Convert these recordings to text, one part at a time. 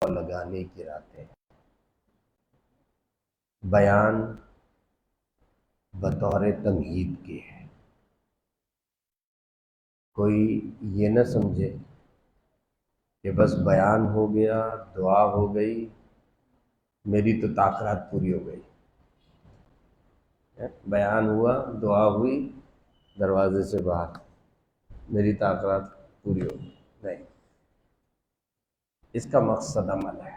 لگانے کی راتیں، بیان بطور تمہید کے ہے۔ کوئی یہ نہ سمجھے کہ بس بیان ہو گیا، دعا ہو گئی، میری تو تاخیرات پوری ہو گئی۔ بیان ہوا، دعا ہوئی، دروازے سے باہر، میری تاخیرات پوری ہو گئی، نہیں، اس کا مقصد عمل ہے۔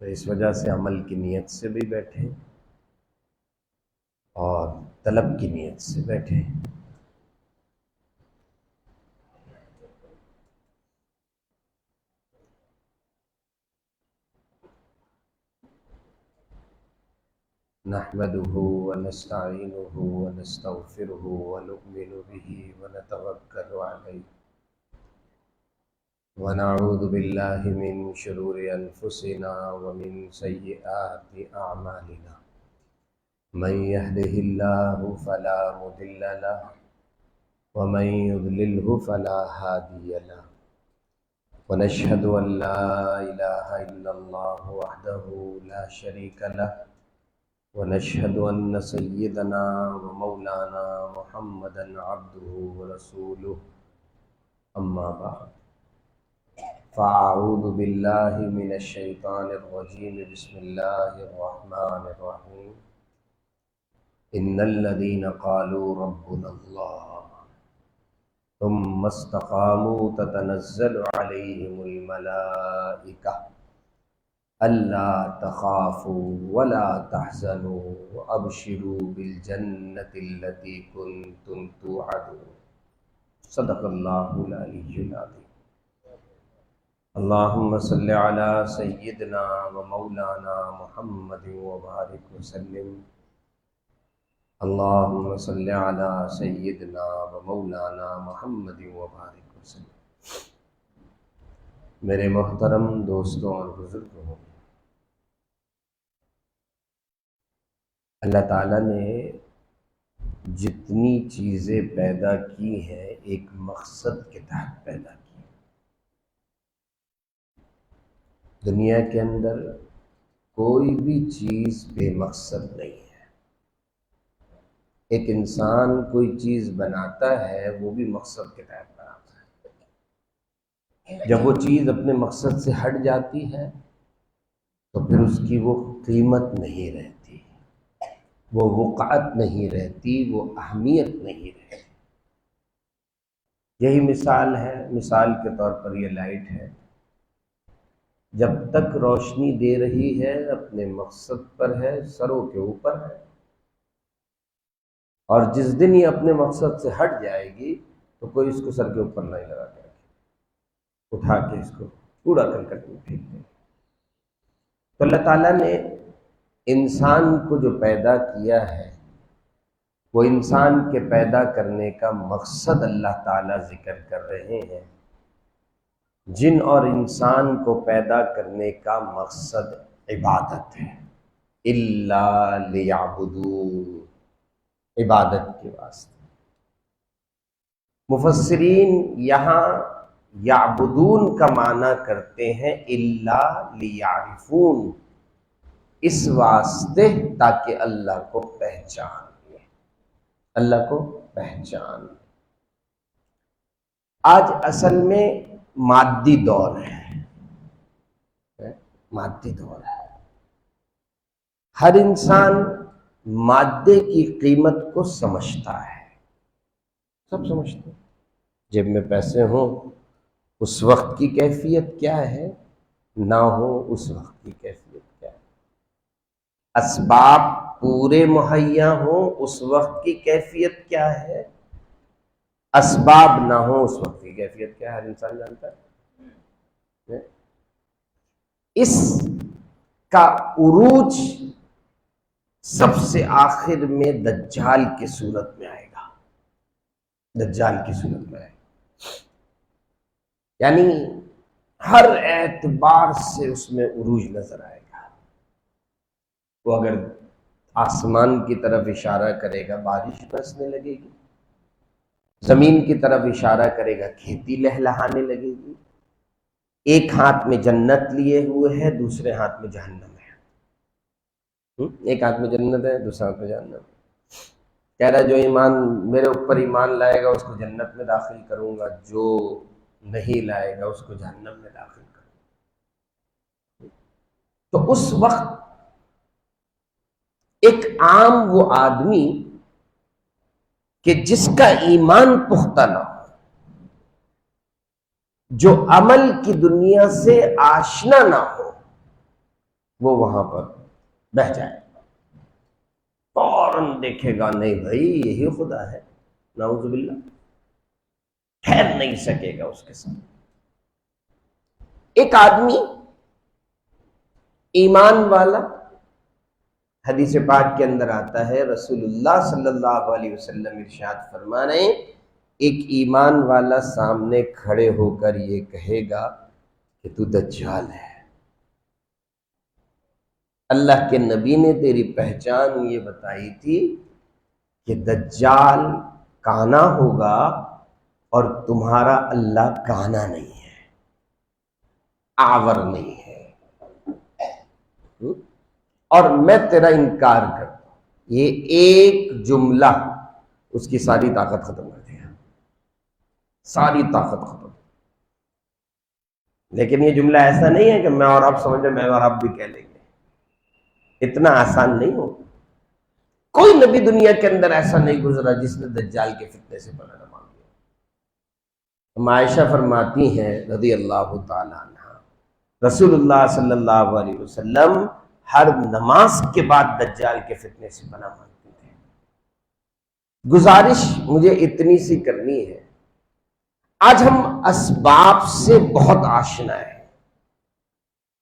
تو اس وجہ سے عمل کی نیت سے بھی بیٹھیں اور طلب کی نیت سے بیٹھیں۔ نحمده ونستعینه ونستغفره ونؤمن به ونتوکل علیہ ونعوذ باللہ من شرور انفسنا ومن سیئات اعمالنا من يهده الله فلا مضل له ومن يضلله فلا هادي له ونشهد ان لا اله الا الله وحده لا شريك له ونشهد أن سيدنا ومولانا محمدا عبده ورسوله أما بعد فأعوذ بالله من الشيطان الرجيم بسم الله الرحمن الرحيم إن الذين قالوا ربنا الله ثم استقاموا تتنزل عليهم الملائكة ألا تخافوا ولا تحزنوا وأبشروا بالجنة التي كنتم توعدون صدق الله العلي العظيم اللهم صل على سيدنا ومولانا محمد وبارك وسلم اللهم صل على سيدنا ومولانا محمد وبارك وسلم۔ میرے محترم دوستوں اور بزرگوں، اللہ تعالیٰ نے جتنی چیزیں پیدا کی ہیں ایک مقصد کے تحت پیدا کی۔ دنیا کے اندر کوئی بھی چیز بے مقصد نہیں ہے۔ ایک انسان کوئی چیز بناتا ہے وہ بھی مقصد کے تحت بناتا ہے۔ جب وہ چیز اپنے مقصد سے ہٹ جاتی ہے تو پھر اس کی وہ قیمت نہیں رہتی، وہ وقعت نہیں رہتی، وہ اہمیت نہیں رہتی۔ یہی مثال ہے، مثال کے طور پر یہ لائٹ ہے، جب تک روشنی دے رہی ہے اپنے مقصد پر ہے، سروں کے اوپر ہے، اور جس دن یہ اپنے مقصد سے ہٹ جائے گی تو کوئی اس کو سر کے اوپر نہیں لگا کے رکھے، اٹھا کے اس کو کوڑا کرکٹ میں پھینک دیں۔ تو اللہ تعالیٰ نے انسان کو جو پیدا کیا ہے وہ انسان کے پیدا کرنے کا مقصد اللہ تعالیٰ ذکر کر رہے ہیں۔ جن اور انسان کو پیدا کرنے کا مقصد عبادت ہے، الا لیعبدون، عبادت کے واسطے۔ مفسرین یہاں یعبدون کا معنی کرتے ہیں الا لیعرفون، اس واسطے تاکہ اللہ کو پہچان لیں، اللہ کو پہچان لیں۔ آج اصل میں مادی دور ہے، مادی دور ہے۔ ہر انسان مادے کی قیمت کو سمجھتا ہے، سب سمجھتے ہیں۔ جیب میں پیسے ہوں اس وقت کی کیفیت کیا ہے، نہ ہو اس وقت کی کیفیت کیا ہے۔ اسباب پورے مہیا ہوں اس وقت کی کیفیت کیا ہے، اسباب نہ ہو اس وقت کی کیفیت کیا ہے، ہر انسان جانتا ہے۔ اس کا عروج سب سے آخر میں دجال کی صورت میں آئے گا، دجال کی صورت میں آئے گا، یعنی ہر اعتبار سے اس میں عروج نظر آئے گا۔ وہ اگر آسمان کی طرف اشارہ کرے گا بارش برسنے لگے گی، زمین کی طرف اشارہ کرے گا کھیتی لہلہانے لگے گی، ایک ہاتھ میں جنت لیے ہوئے ہے، دوسرے ہاتھ میں جہنم ہے۔ ایک ہاتھ میں جنت ہے، دوسرے ہاتھ میں جہنم ہے۔ کہہ رہا ہے جو ایمان میرے اوپر ایمان لائے گا اس کو جنت میں داخل کروں گا، جو نہیں لائے گا اس کو جہنم میں داخل کروں گا۔ تو اس وقت ایک عام وہ آدمی کہ جس کا ایمان پختہ نہ ہو، جو عمل کی دنیا سے آشنا نہ ہو، وہ وہاں پر بہہ جائے، فوراً دیکھے گا نہیں بھائی یہی خدا ہے، نعوذ باللہ، ٹھہر نہیں سکے گا اس کے ساتھ۔ ایک آدمی ایمان والا، حدیث پاک کے اندر آتا ہے رسول اللہ صلی اللہ علیہ وسلم ارشاد فرما رہے ہیں، ایک ایمان والا سامنے کھڑے ہو کر یہ کہے گا کہ تو دجال ہے، اللہ کے نبی نے تیری پہچان یہ بتائی تھی کہ دجال کانا ہوگا اور تمہارا اللہ کانا نہیں ہے، آور نہیں ہے، اور میں تیرا انکار کرتا ہوں۔ یہ ایک جملہ اس کی ساری طاقت ختم کر دیا، ساری طاقت ختم۔ لیکن یہ جملہ ایسا نہیں ہے کہ میں اور آپ سمجھے میں اور آپ بھی کہہ لیں گے، اتنا آسان نہیں ہو۔ کوئی نبی دنیا کے اندر ایسا نہیں گزرا جس نے دجال کے فتنے سے پناہ نہ مانگی۔ ہم عائشہ فرماتی ہیں رضی اللہ تعالی عنہ، رسول اللہ صلی اللہ علیہ وسلم ہر نماز کے بعد دجال کے فتنے سے پناہ مانگتے تھے۔ گزارش مجھے اتنی سی کرنی ہے، آج ہم اسباب سے بہت آشنا ہیں،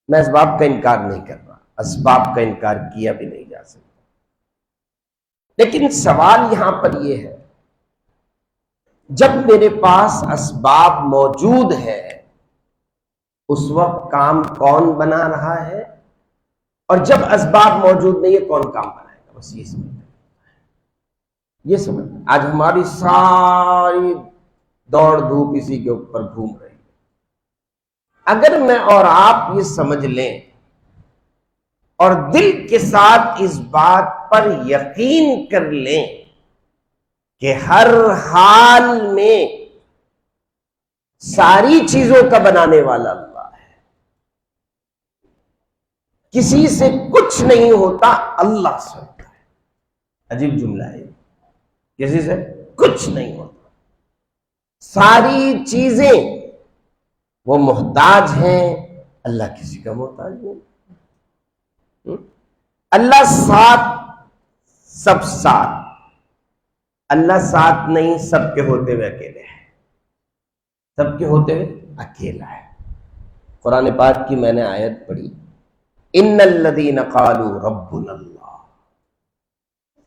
میں اسباب کا انکار نہیں کر رہا، اسباب کا انکار کیا بھی نہیں جا سکتا، لیکن سوال یہاں پر یہ ہے جب میرے پاس اسباب موجود ہے اس وقت کام کون بنا رہا ہے، اور جب اسباب موجود نہیں ہے کون کام بنائے گا؟ بس یہ سمجھ، یہ سمجھ۔ آج ہماری ساری دوڑ دھوپ اسی کے اوپر گھوم رہی ہے۔ اگر میں اور آپ یہ سمجھ لیں اور دل کے ساتھ اس بات پر یقین کر لیں کہ ہر حال میں ساری چیزوں کا بنانے والا اللہ ہے، کسی سے کچھ نہیں ہوتا، اللہ سے ہوتا ہے۔ عجیب جملہ ہے، کسی سے کچھ نہیں ہوتا، ساری چیزیں وہ محتاج ہیں، اللہ کسی کا محتاج نہیں۔ اللہ ساتھ، سب ساتھ، اللہ ساتھ نہیں، سب کے ہوتے ہوئے اکیلے ہیں، سب کے ہوتے ہوئے اکیلا ہے۔ قرآن پاک کی میں نے آیت پڑھی، ان الذین قالوا ربنا اللہ،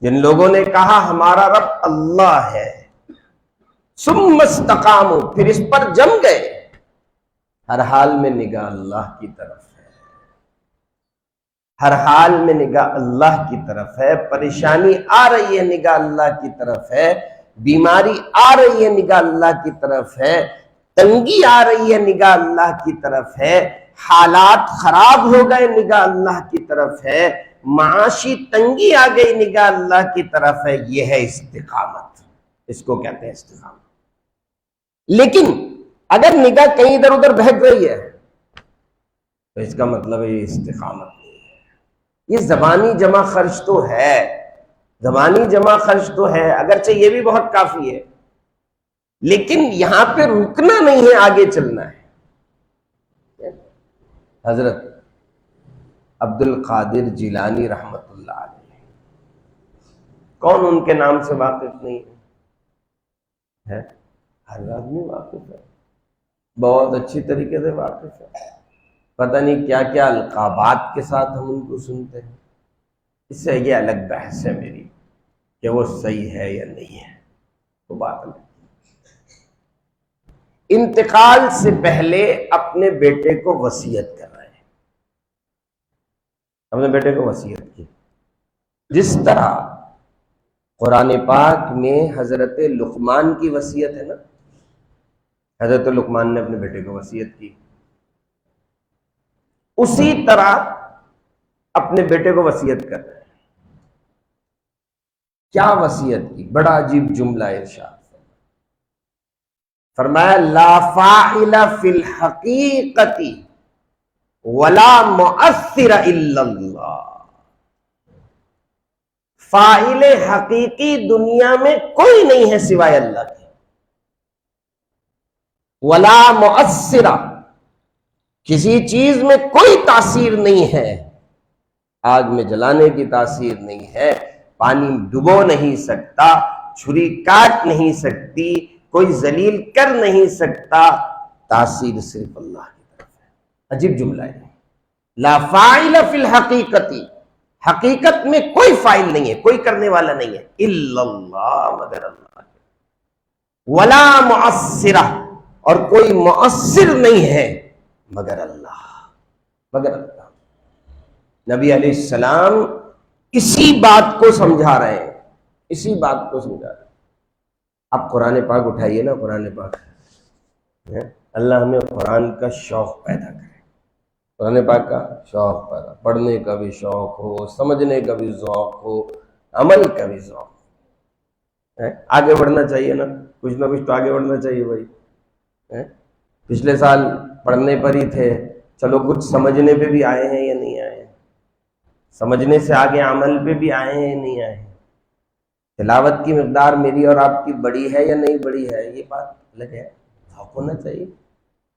جن لوگوں نے کہا ہمارا رب اللہ ہے، ثم استقاموا، پھر اس پر جم گئے، ہر حال میں نگاہ اللہ کی طرف ہے، ہر حال میں نگاہ اللہ کی طرف ہے، پریشانی آ رہی ہے نگاہ اللہ کی طرف ہے، بیماری آ رہی ہے نگاہ اللہ کی طرف ہے، تنگی آ رہی ہے نگاہ اللہ کی طرف ہے، حالات خراب ہو گئے نگاہ اللہ کی طرف ہے، معاشی تنگی آ گئی نگاہ اللہ کی طرف ہے، یہ ہے استقامت، اس کو کہتے ہیں استقامت۔ لیکن اگر نگاہ کہیں ادھر ادھر بہک رہی ہے تو اس کا مطلب ہے یہ استقامت نہیں ہے، یہ زبانی جمع خرچ تو ہے، زبانی جمع خرچ تو ہے، اگرچہ یہ بھی بہت کافی ہے، لیکن یہاں پہ رکنا نہیں ہے، آگے چلنا ہے۔ حضرت عبد القادر جیلانی رحمت اللہ علیہ، کون ان کے نام سے واقف نہیں ہے؟ ہر آدمی واقف ہے، بہت اچھی طریقے سے واقف ہے، پتہ نہیں کیا کیا القابات کے ساتھ ہم ان کو سنتے ہیں، اس سے یہ الگ بحث ہے میری کہ وہ صحیح ہے یا نہیں ہے، وہ بات نہیں۔ انتقال سے پہلے اپنے بیٹے کو وصیت کر رہے ہیں، اپنے بیٹے کو وصیت کی، جس طرح قرآن پاک میں حضرت لقمان کی وصیت ہے نا، حضرت لقمان نے اپنے بیٹے کو وصیت کی اسی طرح اپنے بیٹے کو وصیت کر رہے ہیں۔ کیا وصیت کی؟ بڑا عجیب جملہ ارشاد فرمایا، لا فاعل فی الحقیقت ولا مؤثر الا اللہ۔ فاعل حقیقی دنیا میں کوئی نہیں ہے سوائے اللہ کے، ولا مؤثر، کسی چیز میں کوئی تاثیر نہیں ہے، آگ میں جلانے کی تاثیر نہیں ہے، پانی ڈبو نہیں سکتا، چھری کاٹ نہیں سکتی، کوئی ذلیل کر نہیں سکتا، تاثیر صرف اللہ کی طرف ہے۔ عجیب جملہ ہے، لا فاعل فی الحقیقت، حقیقت میں کوئی فاعل نہیں ہے، کوئی کرنے والا نہیں ہے، الا اللہ، مگر اللہ، ولا مؤثرہ، اور کوئی مؤثر نہیں ہے مگر اللہ، مگر اللہ۔ نبی علیہ السلام اسی بات کو سمجھا رہے ہیں، اسی بات کو سمجھا رہے ہیں۔ آپ قرآن پاک اٹھائیے نا، قرآن پاک، اللہ ہمیں قرآن کا شوق پیدا کرے، قرآن پاک کا شوق پیدا، پڑھنے کا بھی شوق ہو، سمجھنے کا بھی ذوق ہو، عمل کا بھی ذوق ہو۔ آگے بڑھنا چاہیے نا، کچھ نہ کچھ تو آگے بڑھنا چاہیے بھائی۔ پچھلے سال پڑھنے پر ہی تھے، چلو کچھ سمجھنے پہ بھی آئے ہیں یا نہیں آئے ہیں، سمجھنے سے آگے عمل پہ بھی آئے ہیں یا نہیں آئے ہیں، تلاوت کی مقدار میری اور آپ کی بڑی ہے یا نہیں بڑی ہے، یہ بات الگ ہے، ذوق ہونا چاہیے،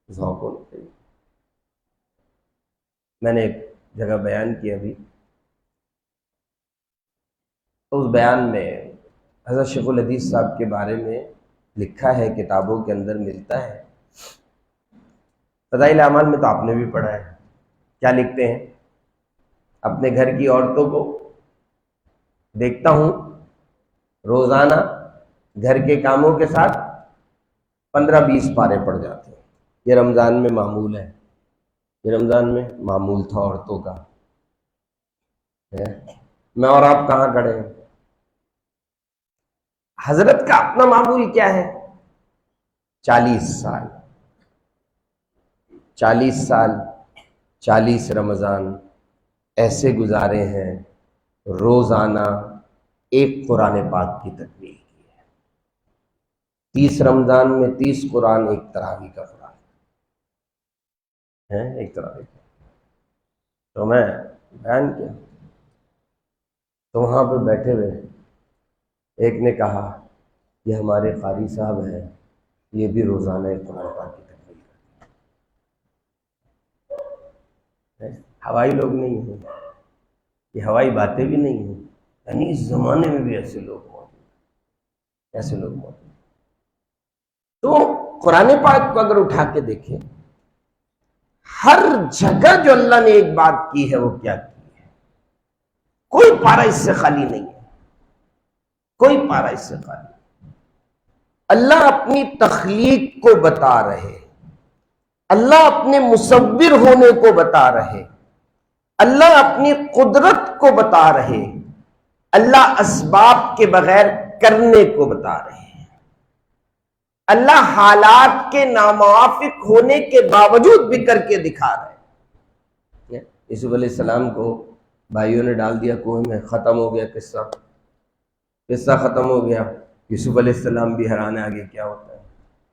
ذوق ہونا چاہیے۔ میں نے ایک جگہ بیان کیا ابھی، تو اس بیان میں حضرت شیخ الحدیث صاحب کے بارے میں لکھا ہے، کتابوں کے اندر ملتا ہے، فضائل اعمال میں تو آپ نے بھی پڑھا ہے۔ کیا لکھتے ہیں؟ اپنے گھر کی عورتوں کو دیکھتا ہوں روزانہ گھر کے کاموں کے ساتھ 15-20 پارے پڑ جاتے ہیں۔ یہ رمضان میں معمول ہے، یہ رمضان میں معمول تھا عورتوں کا۔ میں اور آپ کہاں کھڑے ہیں؟ حضرت کا اپنا معمول کیا ہے؟ 40 سال 40 رمضان ایسے گزارے ہیں، روزانہ ایک قرآن پاک کی تکمیل کی ہے۔ 30 رمضان میں 30 قرآن، ایک تراویح کا قرآن ہے، ایک تراویح کا۔ تو میں بیان کیا تو وہاں پہ بیٹھے ہوئے ایک نے کہا، یہ ہمارے قاری صاحب ہیں، یہ بھی روزانہ ایک قرآن پاک کی تکمیل کرتے ہیں۔ ہوائی لوگ نہیں ہیں، یہ ہوائی باتیں بھی نہیں ہیں، یعنی اس زمانے میں بھی ایسے لوگ موجود ہیں، ایسے لوگ موجود ہیں۔ تو قرآن پاک کو اگر اٹھا کے دیکھیں، ہر جگہ جو اللہ نے ایک بات کی ہے وہ کیا کی ہے؟ کوئی پارہ اس سے خالی نہیں ہے، کوئی پارہ اس سے خالی نہیں۔ اللہ اپنی تخلیق کو بتا رہے، اللہ اپنے مصور ہونے کو بتا رہے، اللہ اپنی قدرت کو بتا رہے، اللہ اسباب کے بغیر کرنے کو بتا رہے ہیں، اللہ حالات کے ناموافق ہونے کے باوجود بھی کر کے دکھا رہے ہیں۔ یوسف علیہ السلام کو بھائیوں نے ڈال دیا کنویں میں، ختم ہو گیا قصہ ختم ہو گیا۔ یوسف علیہ السلام بھی حیران، آگے کیا ہوتا ہے؟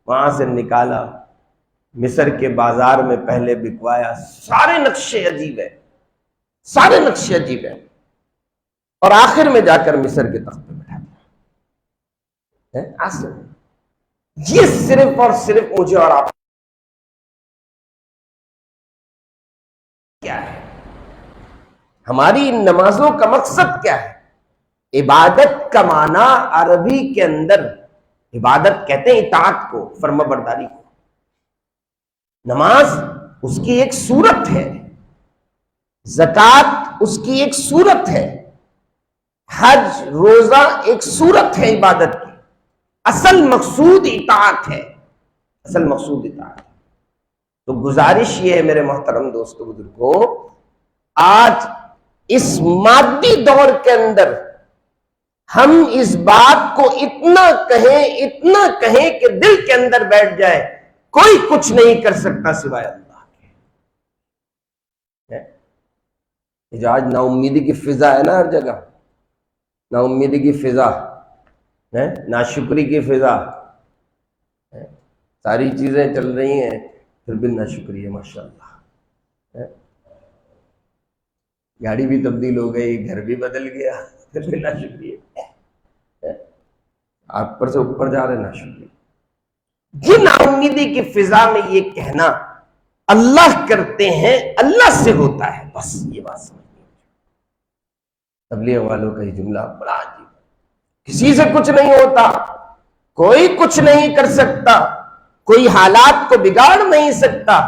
وہاں سے نکالا، مصر کے بازار میں پہلے بکوایا، سارے نقشے عجیب ہیں، سارے نقشے عجیب ہیں، اور آخر میں جا کر مصر کے تخت پہ بٹھا دیا۔ یہ صرف اور صرف مجھے اور آپ کیا ہے؟ ہماری نمازوں کا مقصد کیا ہے؟ عبادت کا معنی عربی کے اندر، عبادت کہتے ہیں اطاعت کو، فرما برداری کو۔ نماز اس کی ایک صورت ہے، زکوٰۃ اس کی ایک صورت ہے، حج روزہ ایک صورت ہے عبادت کی، اصل مقصود اطاعت ہے، اصل مقصود اطاعت ہے۔ تو گزارش یہ ہے میرے محترم دوستو بزرگوں، آج اس مادی دور کے اندر ہم اس بات کو اتنا کہیں کہ دل کے اندر بیٹھ جائے، کوئی کچھ نہیں کر سکتا سوائے اللہ۔ یہ جو آج نا امیدی کی فضا ہے نا ہر جگہ، نا امیدی کی فضا ہے، ناشکری کی فضا ہے، ساری چیزیں چل رہی ہیں پھر بھی ناشکری ہے ماشاء اللہ، گاڑی بھی تبدیل ہو گئی، گھر بھی بدل گیا، پھر بھی ناشکری ہے، آپ پر سے اوپر جا رہے ناشکری۔ یہ نا امیدی کی فضا میں یہ کہنا اللہ کرتے ہیں اللہ سے ہوتا ہے، بس یہ بات سمجھیں۔ تبلیغ والوں کا یہ جملہ بڑا عجیب، کسی سے کچھ نہیں ہوتا، کوئی کچھ نہیں کر سکتا، کوئی حالات کو بگاڑ نہیں سکتا۔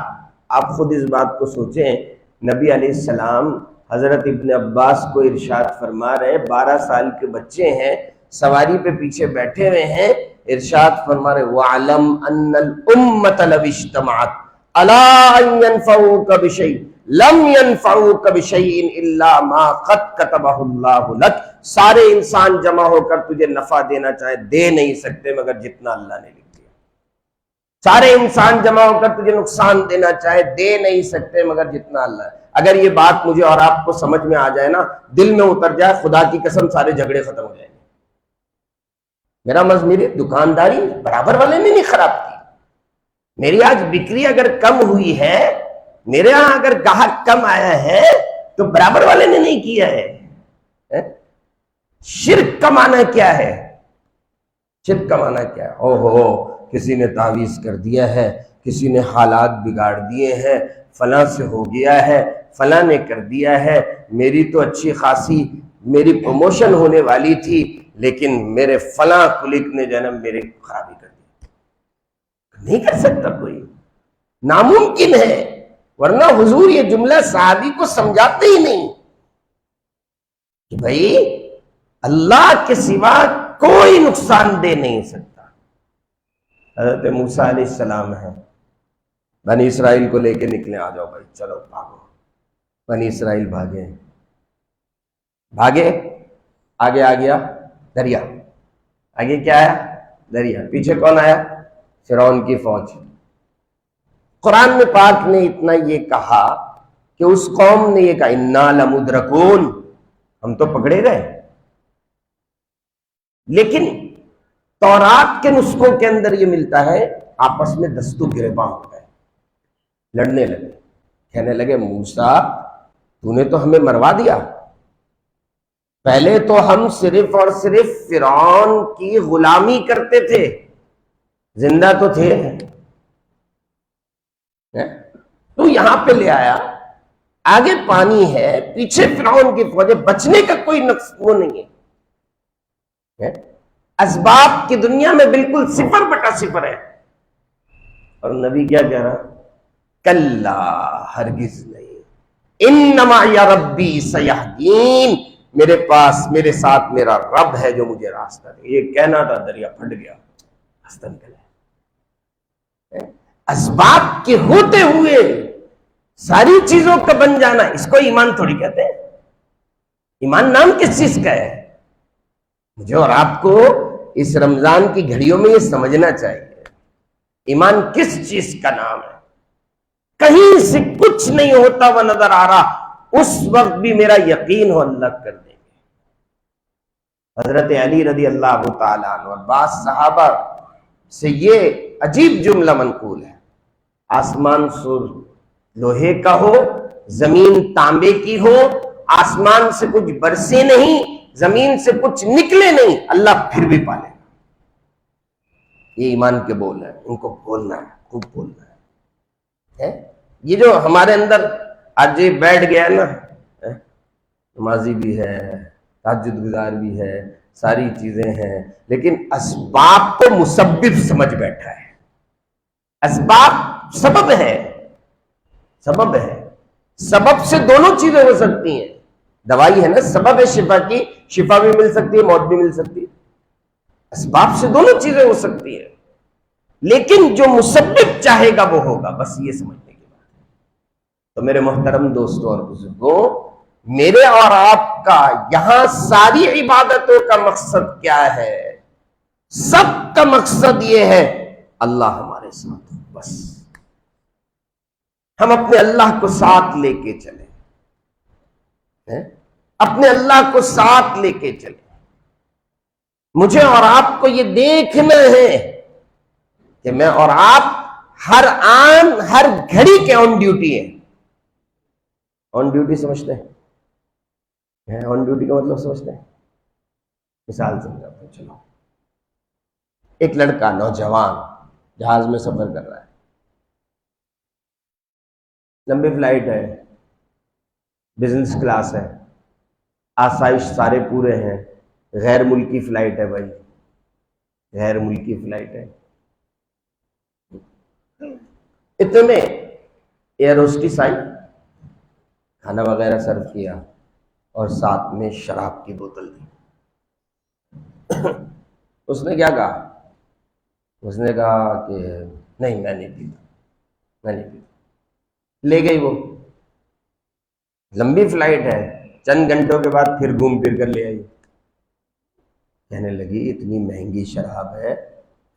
آپ خود اس بات کو سوچیں، نبی علیہ السلام حضرت ابن عباس کو ارشاد فرما رہے، 12 سال کے بچے ہیں، سواری پہ پیچھے بیٹھے ہوئے ہیں، ارشاد فرما رہے وَعْلَمْ أَنَّ الْأُمَّةَ لَوِ اجْتَمَعَتْ عَلَىٰ أَن يَنفَعُوكَ بِشَيْءٍ لَمْ يَنفَعُوكَ بِشَيْءٍ إِلَّا مَا قَدْ كَتَبَهُ اللَّهُ لَكَ، سارے انسان جمع ہو کر تجھے نفع دینا چاہے دے نہیں سکتے مگر جتنا اللہ نے لکھ دیا، سارے انسان جمع ہو کر تجھے نقصان دینا چاہے دے نہیں سکتے مگر جتنا اللہ ہے۔ اگر یہ بات مجھے اور آپ کو سمجھ میں آ جائے نا، دل میں اتر جائے، خدا کی قسم سارے جھگڑے ختم ہو جائیں گے۔ میری دکانداری برابر والے نے نہیں خراب کی، میری آج بکری اگر کم ہوئی ہے، میرے ہاں اگر گاہک کم آیا ہے تو برابر والے نے نہیں کیا ہے۔ شرک کا معنی کیا ہے؟ شرک کا معنی کیا ہے؟ او ہو کسی نے تعویذ کر دیا ہے، کسی نے حالات بگاڑ دیے ہیں، فلاں سے ہو گیا ہے، فلاں نے کر دیا ہے، میری تو اچھی خاصی میری پروموشن ہونے والی تھی لیکن میرے فلاں کلک نے جنم میرے خرابی کر دی۔ نہیں کر سکتا کوئی، ناممکن ہے، ورنہ حضور یہ جملہ صحابی کو سمجھاتے ہی نہیں کہ بھائی اللہ کے سوا کوئی نقصان دے نہیں سکتا۔ حضرت موسیٰ علیہ السلام ہے، بنی اسرائیل کو لے کے نکلے، آ جاؤ بھائی چلو بھاگو، بنی اسرائیل بھاگے، آگے آ گیا دریا، آگے کیا آیا؟ دریا، پیچھے کون آیا؟ فرعون کی فوج۔ قرآن میں پاک نے اتنا یہ کہا کہ اس قوم نے یہ کہا اِنَّا لَمُدْرَكُونَ، ہم تو پکڑے گئے، لیکن تورات کے نسخوں کے اندر یہ ملتا ہے آپس میں دست و گریباں ہو گئے، لڑنے لگے، کہنے لگے موسیٰ تو نے تو ہمیں مروا دیا، پہلے تو ہم صرف اور صرف فرعون کی غلامی کرتے تھے، زندہ تو تھے، تو یہاں پہ لے آیا، آگے پانی ہے، پیچھے فرعون کی فوج ہے، بچنے کا کوئی وہ نہیں ہے، اسباب کی دنیا میں بالکل 0/0 ہے۔ اور نبی کیا کہہ رہا؟ کلا، ہرگز نہیں، انما یا ربی سیہدین، میرے پاس میرے ساتھ میرا رب ہے جو مجھے راستہ دے۔ یہ کہنا تھا، دریا پھٹ گیا، راستہ نکل گیا۔ اسباب کے ہوتے ہوئے ساری چیزوں کا بن جانا، اس کو ایمان تھوڑی کہتے ہیں۔ ایمان نام کس چیز کا ہے؟ مجھے اور آپ کو اس رمضان کی گھڑیوں میں یہ سمجھنا چاہیے، ایمان کس چیز کا نام ہے۔ کہیں سے کچھ نہیں ہوتا وہ نظر آ رہا، اس وقت بھی میرا یقین ہو اللہ کر دیں گے۔ حضرت علی رضی اللہ تعالیٰ عنہ اور بعض صحابہ سے یہ عجیب جملہ منقول ہے، آسمان لوہے کا ہو، زمین تانبے کی ہو، آسمان سے کچھ برسے نہیں، زمین سے کچھ نکلے نہیں، اللہ پھر بھی پالے گا۔ یہ ایمان کے بول ہیں، ان کو بولنا ہے، خوب بولنا ہے۔ یہ جو ہمارے اندر آج یہ بیٹھ گیا نا، نمازی بھی ہے، تہجد گزار بھی ہے، ساری چیزیں ہیں، لیکن اسباب کو مسبب سمجھ بیٹھا ہے۔ اسباب سبب ہے، سبب ہے، سبب سے دونوں چیزیں ہو سکتی ہیں۔ دوائی ہے نا، سبب ہے شفا کی، شفا بھی مل سکتی ہے، موت بھی مل سکتی ہے۔ اسباب سے دونوں چیزیں ہو سکتی ہیں، لیکن جو مسبب چاہے گا وہ ہوگا، بس یہ سمجھنے کی بات ہے۔ تو میرے محترم دوستوں اور بزرگوں، میرے اور آپ کا یہاں ساری عبادتوں کا مقصد کیا ہے؟ سب کا مقصد یہ ہے اللہ ہمارے ساتھ، بس ہم اپنے اللہ کو ساتھ لے کے چلیں۔ اپنے اللہ کو ساتھ لے کے چلے. مجھے اور آپ کو یہ دیکھنا ہے کہ میں اور آپ ہر آن ہر گھڑی کے آن ڈیوٹی ہیں. آن ڈیوٹی سمجھتے ہیں؟ آن ڈیوٹی کا مطلب سمجھتے ہیں؟ مثال سمجھاتا ہوں. چلو، ایک لڑکا نوجوان جہاز میں سفر کر رہا ہے، لمبی فلائٹ ہے، بزنس کلاس ہے، آسائش سارے پورے ہیں، غیر ملکی فلائٹ ہے بھائی، غیر ملکی فلائٹ ہے. اتنے ایئر ہوسٹس آئی، کھانا وغیرہ سرو کیا اور ساتھ میں شراب کی بوتل دی. اس نے کیا کہا؟ اس نے کہا کہ نہیں، میں نہیں پیتا، میں نہیں پیتا. لے گئی وہ، لمبی فلائٹ ہے، چند گھنٹوں کے بعد پھر گھوم پھر کر لے آئی. کہنے لگی اتنی مہنگی شراب ہے،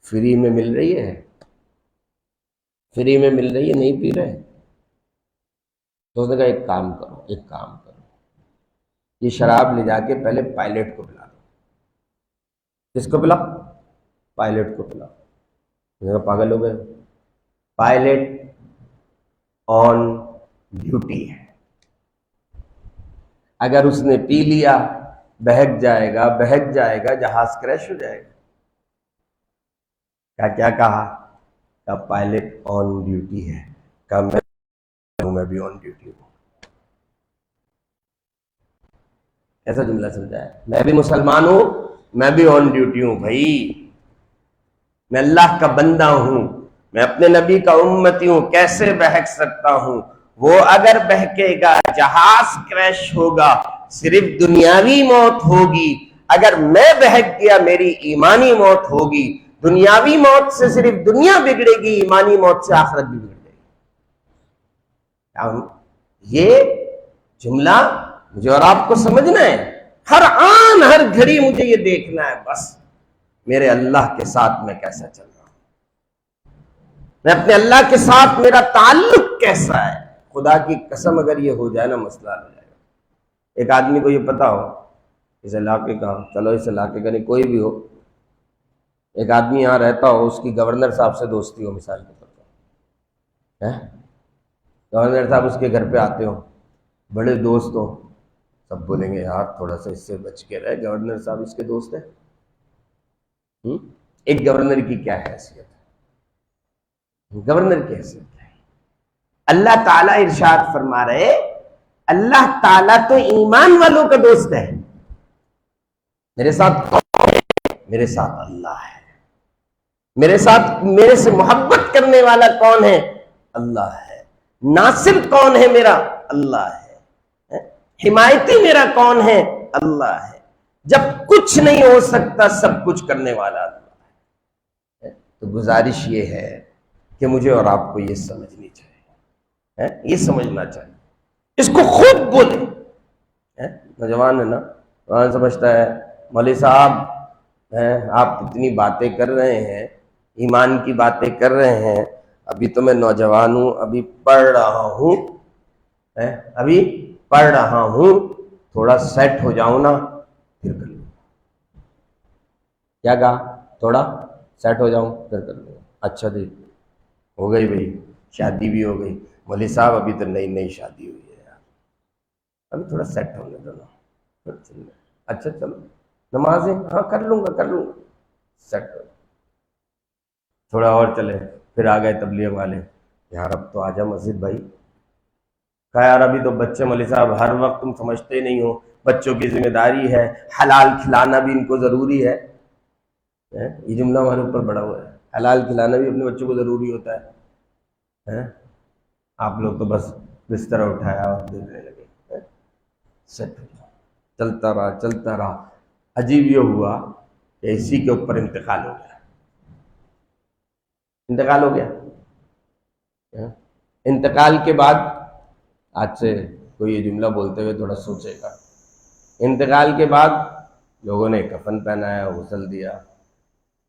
فری میں مل رہی ہے، فری میں مل رہی ہے، نہیں پی رہے. تو اس نے کہا ایک کام کرو، ایک کام کرو، یہ شراب لے جا کے پہلے پائلٹ کو پلا دو. کس کو پلا؟ پائلٹ کو پلا. اس نے کہا پاگل ہو گئے، پائلٹ آن ڈیوٹی ہے، اگر اس نے پی لیا بہک جائے گا، بہک جائے گا، جہاز کریش ہو جائے گا. کیا کہا؟ کہ پائلٹ آن ڈیوٹی ہے. کہ میں بھی آن ڈیوٹی ہوں. ایسا جملہ سمجھا ہے؟ میں بھی مسلمان ہوں، میں بھی آن ڈیوٹی ہوں بھائی، میں اللہ کا بندہ ہوں، میں اپنے نبی کا امتی ہوں، کیسے بہک سکتا ہوں؟ وہ اگر بہکے گا جہاز کریش ہوگا، صرف دنیاوی موت ہوگی. اگر میں بہک گیا میری ایمانی موت ہوگی. دنیاوی موت سے صرف دنیا بگڑے گی، ایمانی موت سے آخرت بھی بگڑے گی. یہ جملہ مجھے اور آپ کو سمجھنا ہے. ہر آن ہر گھڑی مجھے یہ دیکھنا ہے بس میرے اللہ کے ساتھ میں کیسا چل رہا ہوں، میں اپنے اللہ کے ساتھ میرا تعلق کیسا ہے. خدا کی قسم اگر یہ ہو جائے نا، مسئلہ ہو جائے گا. ایک آدمی کو یہ پتا ہو، اس علاقے کا، چلو اس علاقے کا نہیں، کوئی بھی ہو، ایک آدمی یہاں رہتا ہو، اس کی گورنر صاحب سے دوستی ہو، مثال کے طور پر، گورنر صاحب اس کے گھر پہ آتے ہو، بڑے دوست ہو، سب بولیں گے یار تھوڑا سا اس سے بچ کے رہے، گورنر صاحب اس کے دوست ہیں. ایک گورنر کی کیا حیثیت ہے؟ گورنر کی حیثیت ہے. اللہ تعالیٰ ارشاد فرما رہے، اللہ تعالیٰ تو ایمان والوں کا دوست ہے. میرے ساتھ کون ہے؟ میرے ساتھ اللہ ہے. میرے ساتھ، میرے سے محبت کرنے والا کون ہے؟ اللہ ہے. ناصر کون ہے میرا؟ اللہ ہے. حمایتی میرا کون ہے؟ اللہ ہے. جب کچھ نہیں ہو سکتا سب کچھ کرنے والا اللہ ہے. تو گزارش یہ ہے کہ مجھے اور آپ کو یہ سمجھنی چاہیے، یہ سمجھنا چاہیے، اس کو خوب بولے. نوجوان ہے نا، نوجوان سمجھتا ہے مولوی صاحب آپ اتنی باتیں کر رہے ہیں، ایمان کی باتیں کر رہے ہیں، ابھی تو میں نوجوان ہوں، ابھی پڑھ رہا ہوں، ابھی پڑھ رہا ہوں، تھوڑا سیٹ ہو جاؤں نا پھر کر لوں. کیا کہا؟ تھوڑا سیٹ ہو جاؤں پھر کر لوں. اچھا جی، ہو گئی بھائی، شادی بھی ہو گئی. مولوی صاحب ابھی تو نئی نئی شادی ہوئی ہے یار، ابھی تھوڑا سیٹ ہونے دو نا. اچھا چلو نمازیں، ہاں کر لوں گا، کر لوں گا، سیٹ ہو. تھوڑا اور چلے، پھر آ گئے تبلیغ والے، یار اب تو آ جا مسجد بھائی. کہا یار ابھی تو بچے مولوی صاحب ہر وقت تم سمجھتے نہیں ہو، بچوں کی ذمہ داری ہے، حلال کھلانا بھی ان کو ضروری ہے. یہ جملہ ہمارے اوپر بڑا ہوا ہے، حلال کھلانا بھی اپنے بچوں کو ضروری ہوتا ہے. آپ لوگ تو بس بستر اٹھایا اور دیکھنے لگے. چلتا رہا چلتا رہا. عجیب یہ ہوا کہ اسی کے اوپر انتقال ہو گیا. انتقال ہو گیا. انتقال کے بعد، آج سے کوئی یہ جملہ بولتے ہوئے تھوڑا سوچے گا، انتقال کے بعد لوگوں نے کفن پہنایا، غسل دیا،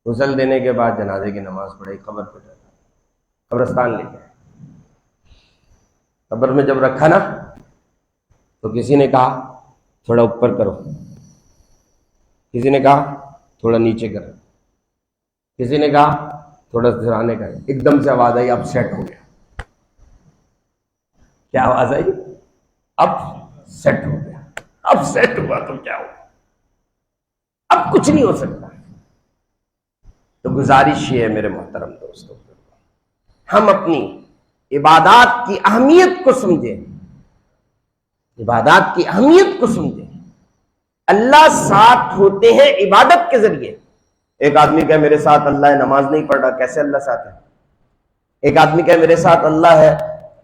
غسل دینے کے بعد جنازے کی نماز پڑھی، قبر پہ ڈالا، قبرستان لے گئے. قبر میں جب رکھا نا تو کسی نے کہا تھوڑا اوپر کرو، کسی نے کہا تھوڑا نیچے کرو، کسی نے کہا تھوڑا سرانے کا۔ ایک دم سے آواز آئی، اب سیٹ ہو گیا۔ کیا آواز آئی؟ اب سیٹ ہو گیا۔ اب سیٹ ہوا تو کیا ہوا؟ اب کچھ نہیں ہو سکتا۔ تو گزارش یہ ہے میرے محترم دوستوں، ہم اپنی عبادات کی اہمیت کو سمجھیں، عبادات کی اہمیت کو سمجھیں۔ اللہ ساتھ ہوتے ہیں عبادت کے ذریعے۔ ایک آدمی کہے میرے ساتھ اللہ ہے، نماز نہیں پڑھ رہا، کیسے اللہ ساتھ ہے؟ ایک آدمی کہے میرے ساتھ اللہ ہے،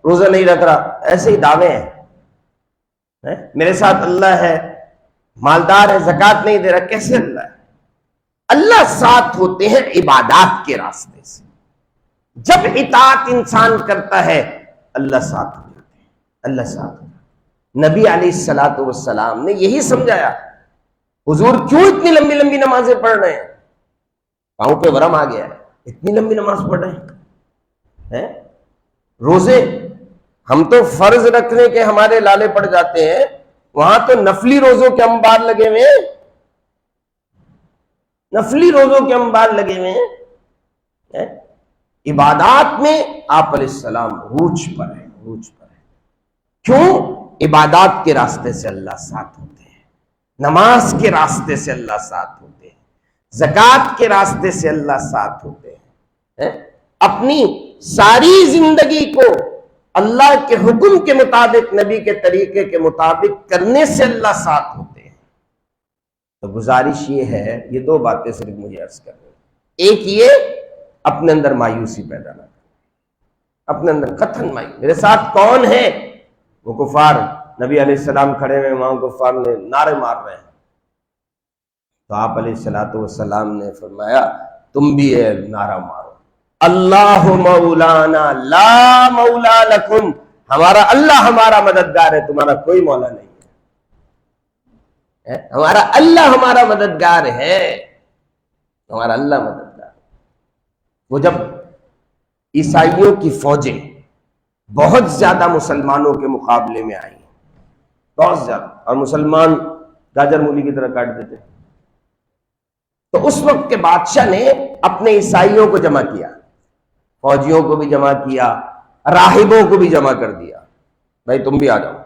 روزہ نہیں رکھ رہا، ایسے ہی دعوے ہیں۔ میرے ساتھ اللہ ہے، مالدار ہے، زکوٰۃ نہیں دے رہا، کیسے اللہ ہے؟ اللہ ساتھ ہوتے ہیں عبادات کے راستے سے۔ جب اطاعت انسان کرتا ہے اللہ ساتھ ہو جاتے ہیں، اللہ ساتھ ہو جاتے ہیں۔ نبی علیہ الصلوۃ والسلام نے یہی سمجھایا۔ حضور کیوں اتنی لمبی لمبی نمازیں پڑھ رہے ہیں؟ پاؤں پہ ورم آ گیا ہے، اتنی لمبی نماز پڑھ رہے ہیں۔ روزے ہم تو فرض رکھنے کے ہمارے لالے پڑ جاتے ہیں، وہاں تو نفلی روزوں کے انبار لگے ہوئے ہیں، نفلی روزوں کے انبار لگے ہوئے ہیں۔ عبادات میں آپ علیہ السلام عروج پر ہے، عروج پر ہے۔ کیوں؟ عبادات کے راستے سے اللہ ساتھ ہوتے ہیں، نماز کے راستے سے اللہ ساتھ ہوتے ہیں، زکوٰۃ کے راستے سے اللہ ساتھ ہوتے ہیں۔ اپنی ساری زندگی کو اللہ کے حکم کے مطابق، نبی کے طریقے کے مطابق کرنے سے اللہ ساتھ ہوتے ہیں۔ تو گزارش یہ ہے، یہ دو باتیں صرف مجھے عرض کر رہے ہیں۔ ایک یہ، اپنے اندر مایوسی پیدا نہ کریں، اپنے اندر قطعاً مایوسی۔ میرے ساتھ کون ہے؟ وہ کفار۔ نبی علیہ السلام کھڑے ہوئے، وہاں کفار نے نعرے مار رہے ہیں، تو آپ علیہ الصلوۃ والسلام نے فرمایا تم بھی یہ نعرہ مارو، اللہ مولانا لا مولا لکم، ہمارا اللہ ہمارا مددگار ہے، تمہارا کوئی مولا نہیں ہے۔ ہمارا اللہ ہمارا مددگار ہے، ہمارا اللہ مددگار۔ وہ جب عیسائیوں کی فوجیں بہت زیادہ مسلمانوں کے مقابلے میں آئی، بہت زیادہ، اور مسلمان گاجر مولی کی طرح کاٹ دیتے، تو اس وقت کے بادشاہ نے اپنے عیسائیوں کو جمع کیا، فوجیوں کو بھی جمع کیا، راہبوں کو بھی جمع کر دیا، بھائی تم بھی آ جاؤ۔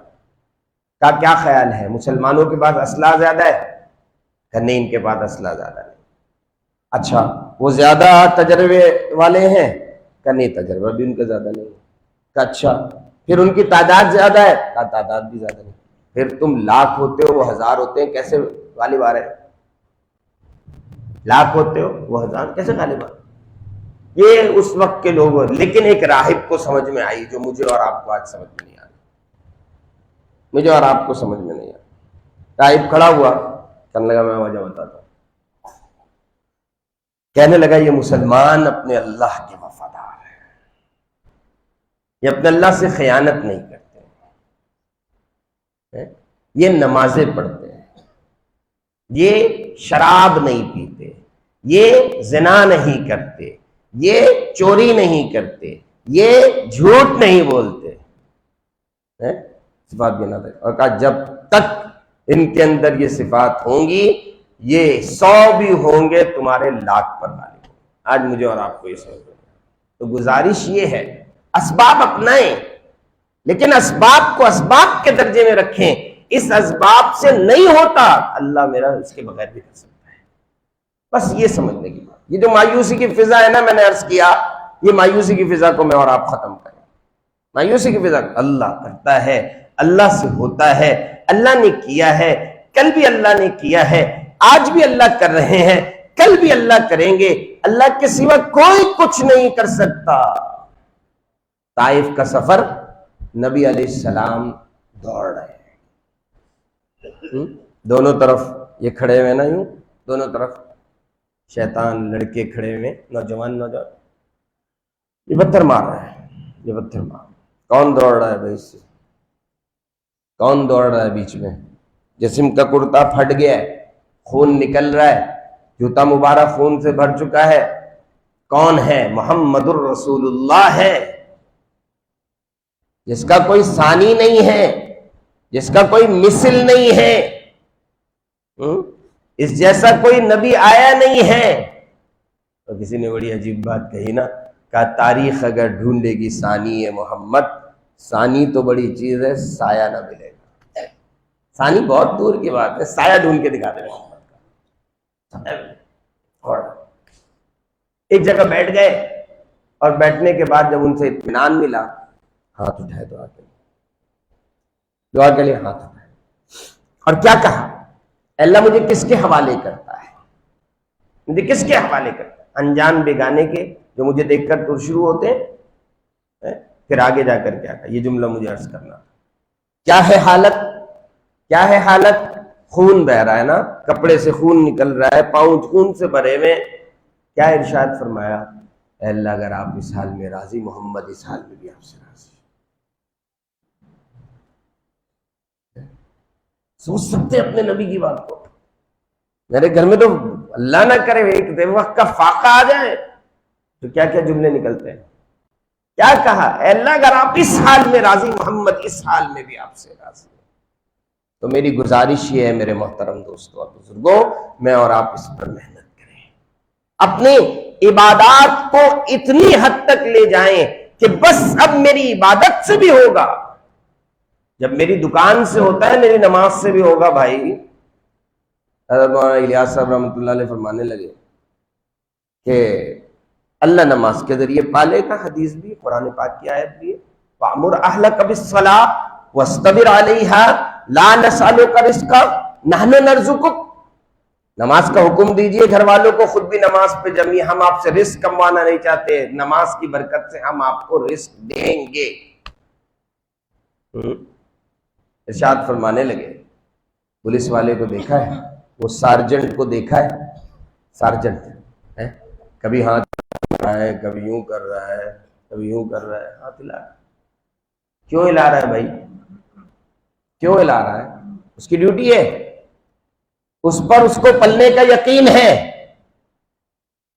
کہا کیا خیال ہے، مسلمانوں کے پاس اسلحہ زیادہ ہے؟ کہ نہیں، ان کے پاس اسلحہ زیادہ نہیں۔ اچھا وہ زیادہ تجربے والے ہیں؟ کہ نہیں، تجربہ بھی ان کا زیادہ نہیں ہے۔ کہ اچھا پھر ان کی تعداد زیادہ ہے؟ کہ تعداد بھی زیادہ نہیں۔ پھر تم لاکھ ہوتے ہو، وہ ہزار ہوتے ہیں، کیسے غالب آ رہے ہیں؟ لاکھ ہوتے ہو، وہ ہزار، کیسے غالب آ رہے ہیں؟ یہ اس وقت کے لوگ، لیکن ایک راہب کو سمجھ میں آئی جو مجھے اور آپ کو آج سمجھ میں نہیں آ رہی، مجھے اور آپ کو سمجھ میں نہیں آ رہی۔ راہب کھڑا ہوا، کہنے لگا میں وجہ بتاتا ہوں۔ کہنے لگا یہ مسلمان اپنے اللہ کے وفادار ہیں، یہ اپنے اللہ سے خیانت نہیں کرتے، یہ نمازیں پڑھتے ہیں، یہ شراب نہیں پیتے، یہ زنا نہیں کرتے، یہ چوری نہیں کرتے، یہ جھوٹ نہیں بولتے۔ صفات گنا دے، اور کہا جب تک ان کے اندر یہ صفات ہوں گی، یہ 100 بھی ہوں گے تمہارے لاکھ پر غالب ہوں۔ آج مجھے اور آپ کو یہ سمجھ میں۔ تو گزارش یہ ہے، اسباب اپنائیں، لیکن اسباب کو اسباب کے درجے میں رکھیں۔ اس اسباب سے نہیں ہوتا، اللہ میرا اس کے بغیر بھی کر سکتا ہے۔ بس یہ سمجھنے کی بات۔ یہ جو مایوسی کی فضا ہے نا، میں نے عرض کیا، یہ مایوسی کی فضا کو میں اور آپ ختم کریں۔ مایوسی کی فضا اللہ کرتا ہے، اللہ سے ہوتا ہے، اللہ نے کیا ہے، کل بھی اللہ نے کیا ہے، آج بھی اللہ کر رہے ہیں، کل بھی اللہ کریں گے، اللہ کے سوا کوئی کچھ نہیں کر سکتا۔ طائف کا سفر، نبی علیہ السلام دوڑ رہے ہیں، دونوں طرف یہ کھڑے ہوئے نا، یوں دونوں طرف شیطان لڑکے کھڑے ہوئے، نوجوان یہ پتھر مار رہا ہے، یہ پتھر مار۔ کون دوڑ رہا ہے بھائی؟ اس سے کون دوڑ رہا ہے بیچ میں؟ جسم کا کرتا پھٹ گیا ہے، خون نکل رہا ہے، جوتا مبارک خون سے بھر چکا ہے۔ کون ہے؟ محمد الرسول اللہ ہے، جس کا کوئی ثانی نہیں ہے، جس کا کوئی مثل نہیں ہے، اس جیسا کوئی نبی آیا نہیں ہے۔ تو کسی نے بڑی عجیب بات کہی نا، کہا تاریخ اگر ڈھونڈے گی ثانی محمد، ثانی تو بڑی چیز ہے، سایہ نہ ملے گا۔ ثانی بہت دور کی بات ہے، سایہ ڈھونڈ کے دکھا دے محمد کا۔ اور ایک جگہ بیٹھ گئے، اور بیٹھنے کے بعد جب ان سے اطمینان ملا، ہاتھ اٹھائے دعا کے لیے، دعا کے لیے ہاتھ اٹھائے، اور کیا کہا؟ اللہ مجھے کس کے حوالے کرتا ہے، مجھے کس کے حوالے کرتا ہے؟ انجان بیگانے کے جو مجھے دیکھ کر ٹر شروع ہوتے ہیں۔ پھر آگے جا کر کیا کہا، یہ جملہ مجھے عرض کرنا تھا۔ کیا ہے حالت، کیا ہے حالت؟ خون بہ رہا ہے نا، کپڑے سے خون نکل رہا ہے، پاؤں خون سے بھرے ہوئے۔ کیا ارشاد فرمایا؟ اے اللہ اگر آپ اس حال میں راضی، محمد اس حال میں بھی آپ سے راضی۔ سوچ سکتے اپنے نبی کی بات کو؟ میرے گھر میں تو اللہ نہ کرے ایک دن وقت کا فاقہ آ جائے تو کیا کیا جملے نکلتے ہیں۔ کیا کہا؟ اے اللہ اگر آپ اس حال میں راضی، محمد اس حال میں بھی آپ سے راضی۔ تو میری گزارش یہ ہے میرے محترم دوستوں اور بزرگوں، میں اور آپ اس پر محنت کریں، اپنی عبادات کو اتنی حد تک لے جائیں کہ بس اب میری عبادت سے بھی ہوگا، جب میری دکان سے ہوتا ہے میری نماز سے بھی ہوگا۔ بھائی حضرت مولانا الیاس صاحب رحمۃ اللہ علیہ فرمانے لگے کہ اللہ نماز کے ذریعے پالے گا، حدیث بھی، قرآن پاک کی آیت بھی ہے، وَأْمُرْ أَهْلَكَ بِالصَّلَاةِ وَاسْتَبِرْ عَلَيْهَا لَا نَسْأَلُكَ رِزْقًا نَحْنُ نَرْزُقُكَ۔ نماز کا حکم دیجئے گھر والوں کو، خود بھی نماز پہ جمیے، ہم آپ سے رزق کموانا نہیں چاہتے، نماز کی برکت سے ہم آپ کو رزق دیں گے۔ ارشاد فرمانے لگے، پولیس والے کو دیکھا ہے، وہ سارجنٹ کو دیکھا ہے، سارجنٹ ہے، کبھی ہاتھ کر رہا ہے، کبھی یوں کر رہا ہے، کبھی یوں کر رہا ہے، ہاتھ ہلا رہا ہے۔ کیوں ہلا رہا ہے بھائی؟ کیوں ہلا رہا ہے؟ اس کی ڈیوٹی ہے، اس پر اس کو پلنے کا یقین ہے۔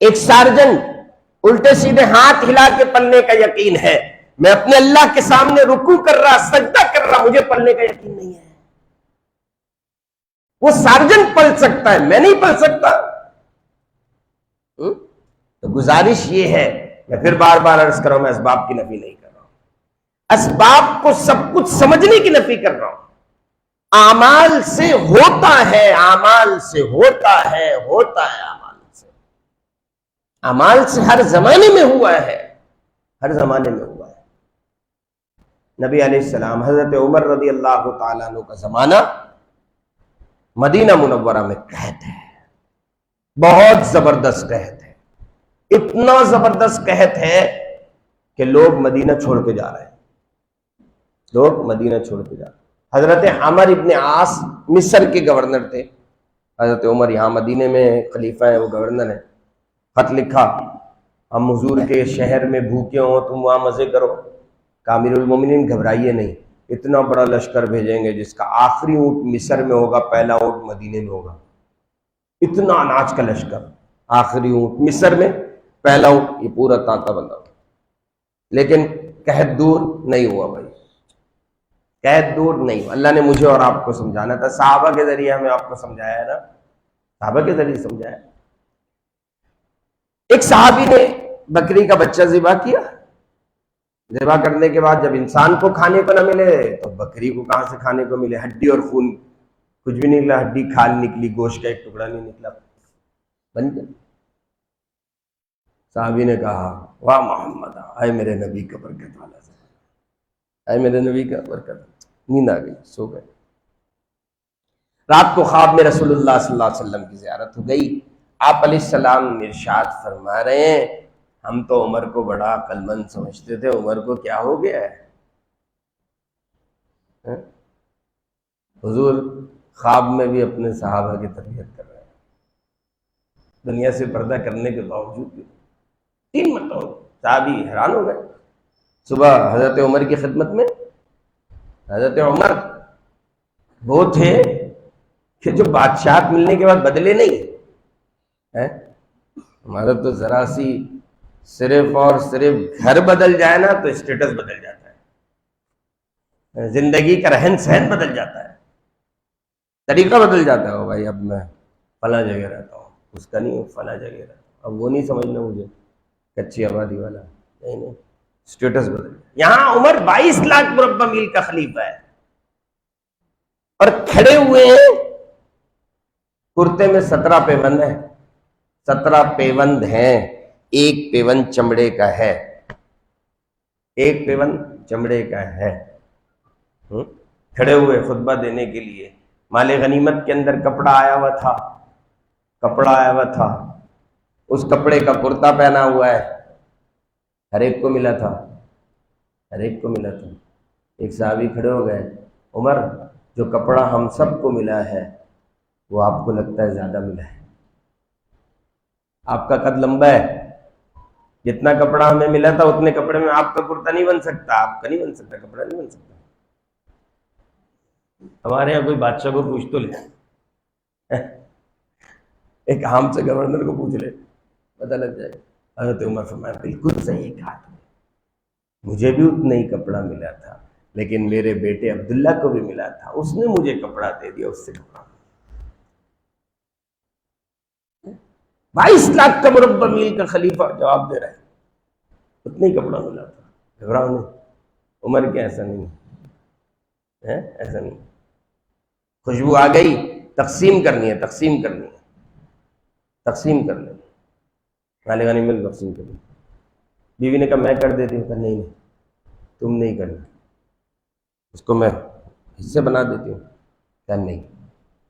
ایک سارجنٹ الٹے سیدھے ہاتھ ہلا کے پلنے کا یقین ہے، میں اپنے اللہ کے سامنے رکوع کر رہا، سجدہ کر رہا، مجھے پلنے کا یقین نہیں ہے۔ وہ سارجنٹ پل سکتا ہے، میں نہیں پل سکتا۔ تو گزارش یہ ہے، میں پھر بار بار عرض کر رہا ہوں، میں اسباب کی نفی نہیں کر رہا ہوں، اسباب کو سب کچھ سمجھنے کی نفی کر رہا ہوں۔ اعمال سے ہوتا ہے، اعمال سے ہوتا ہے، ہوتا ہے اعمال سے، اعمال سے ہر زمانے میں ہوا ہے، ہر زمانے میں ہوا ہے۔ نبی علیہ السلام، حضرت عمر رضی اللہ تعالیٰ عنہ کا زمانہ، مدینہ منورہ میں قحط ہے، بہت زبردست قحط ہے، اتنا زبردست قحط ہے کہ لوگ مدینہ چھوڑ کے جا رہے ہیں، لوگ مدینہ چھوڑ کے جا رہے ہیں۔ حضرت عمر ابن عاص مصر کے گورنر تھے، حضرت عمر یہاں مدینے میں خلیفہ ہیں، وہ گورنر ہیں، خط لکھا، ہم حضور کے شہر میں بھوکے ہوں، تم وہاں مزے کرو۔ کہ امیر المومنین گھبرائیے نہیں، اتنا بڑا لشکر بھیجیں گے جس کا آخری اونٹ مصر میں ہوگا، پہلا اونٹ مدینے میں ہوگا، اتنا اناج کا لشکر، آخری اونٹ مصر میں، پہلا اونٹ، یہ پورا تانتا بندہ ہوا۔ لیکن قحط دور نہیں ہوا بھائی، قحط دور نہیں ہوا۔ اللہ نے مجھے اور آپ کو سمجھانا تھا، صحابہ کے ذریعے ہمیں آپ کو سمجھایا ہے نا، صحابہ کے ذریعے سمجھایا۔ ایک صحابی نے بکری کا بچہ ذبح کیا، ذبح کرنے کے بعد جب انسان کو کھانے کو نہ ملے تو بکری کو کہاں سے کھانے کو ملے؟ ہڈی اور خون کچھ بھی نہیں نکلا، ہڈی کھال نکلی، گوشت کا ایک ٹکڑا نہیں نکلا، بن گیا۔ صحابی نے کہا واہ محمد، اے میرے نبی کا برکت والا، اے میرے نبی کا برکت۔ نیند آ گئی، سو گئے۔ رات کو خواب میں رسول اللہ صلی اللہ علیہ وسلم کی زیارت ہو گئی، آپ علیہ السلام ارشاد فرما رہے ہیں، ہم تو عمر کو بڑا عقل مند سمجھتے تھے، عمر کو کیا ہو گیا ہے؟ حضور خواب میں بھی اپنے صحابہ کی تربیت کر رہے ہیں، دنیا سے پردہ کرنے کے باوجود بھی۔ 3 مرتبہ صحابی حیران ہو گئے۔ صبح حضرت عمر کی خدمت میں، حضرت عمر وہ تھے کہ جو بادشاہت ملنے کے بعد بدلے نہیں ہیں۔ ہمارا تو ذرا سی صرف اور صرف گھر بدل جائے نا تو اسٹیٹس بدل جاتا ہے، زندگی کا رہن سہن بدل جاتا ہے، طریقہ بدل جاتا ہے. بھائی اب میں فلاں جگہ رہتا ہوں، اس کا نہیں، فلاں جگہ رہتا ہوں. اب وہ نہیں سمجھنا مجھے کچی آبادی والا، نہیں، اسٹیٹس بدل گیا. یہاں عمر 22 لاکھ مربع میل کا خلیفہ ہے اور کھڑے ہوئے ہیں کرتے میں 17 پیوند ہیں. 17 پیوند ہیں، ایک پیوند چمڑے کا ہے، ایک پیوند چمڑے کا ہے. کھڑے ہوئے خطبہ دینے کے لیے. مال غنیمت کے اندر کپڑا آیا ہوا تھا، کپڑا آیا ہوا تھا، اس کپڑے کا کرتا پہنا ہوا ہے. ہر ایک کو ملا تھا، ہر ایک کو ملا تھا. ایک صحابی کھڑے ہو گئے، عمر جو کپڑا ہم سب کو ملا ہے وہ آپ کو لگتا ہے زیادہ ملا ہے. آپ کا قد لمبا ہے، جتنا کپڑا ہمیں ملا تھا اتنے کپڑے میں آپ کا کرتا نہیں بن سکتا، آپ کا نہیں بن سکتا، کپڑا نہیں بن سکتا. ہمارے یہاں کوئی بادشاہ کو پوچھ تو لے، ایک عام سے گورنر کو پوچھ لے، پتہ لگ جائے. حضرت عمر فرمایا بالکل صحیح کہا، مجھے بھی اتنا ہی کپڑا ملا تھا، لیکن میرے بیٹے عبداللہ کو بھی ملا تھا، اس نے مجھے کپڑا دے دیا، اس سے کپڑا. 22 لاکھ کا مربع میل کا خلیفہ جواب دے رہا ہے، اتنا ہی کپڑا ملا تھا. گھبراؤ نہیں، عمر کے ایسا نہیں ہے، ایسا نہیں. خوشبو آ گئی، تقسیم کرنی ہے، تقسیم کرنی ہے، تقسیم کر لیں. مال غنیمت تقسیم کرنی. بیوی نے کہا میں کر دیتی ہوں. کہا نہیں نہیں تم نہیں کرنا، اس کو میں حصے بنا دیتی ہوں. کہا نہیں.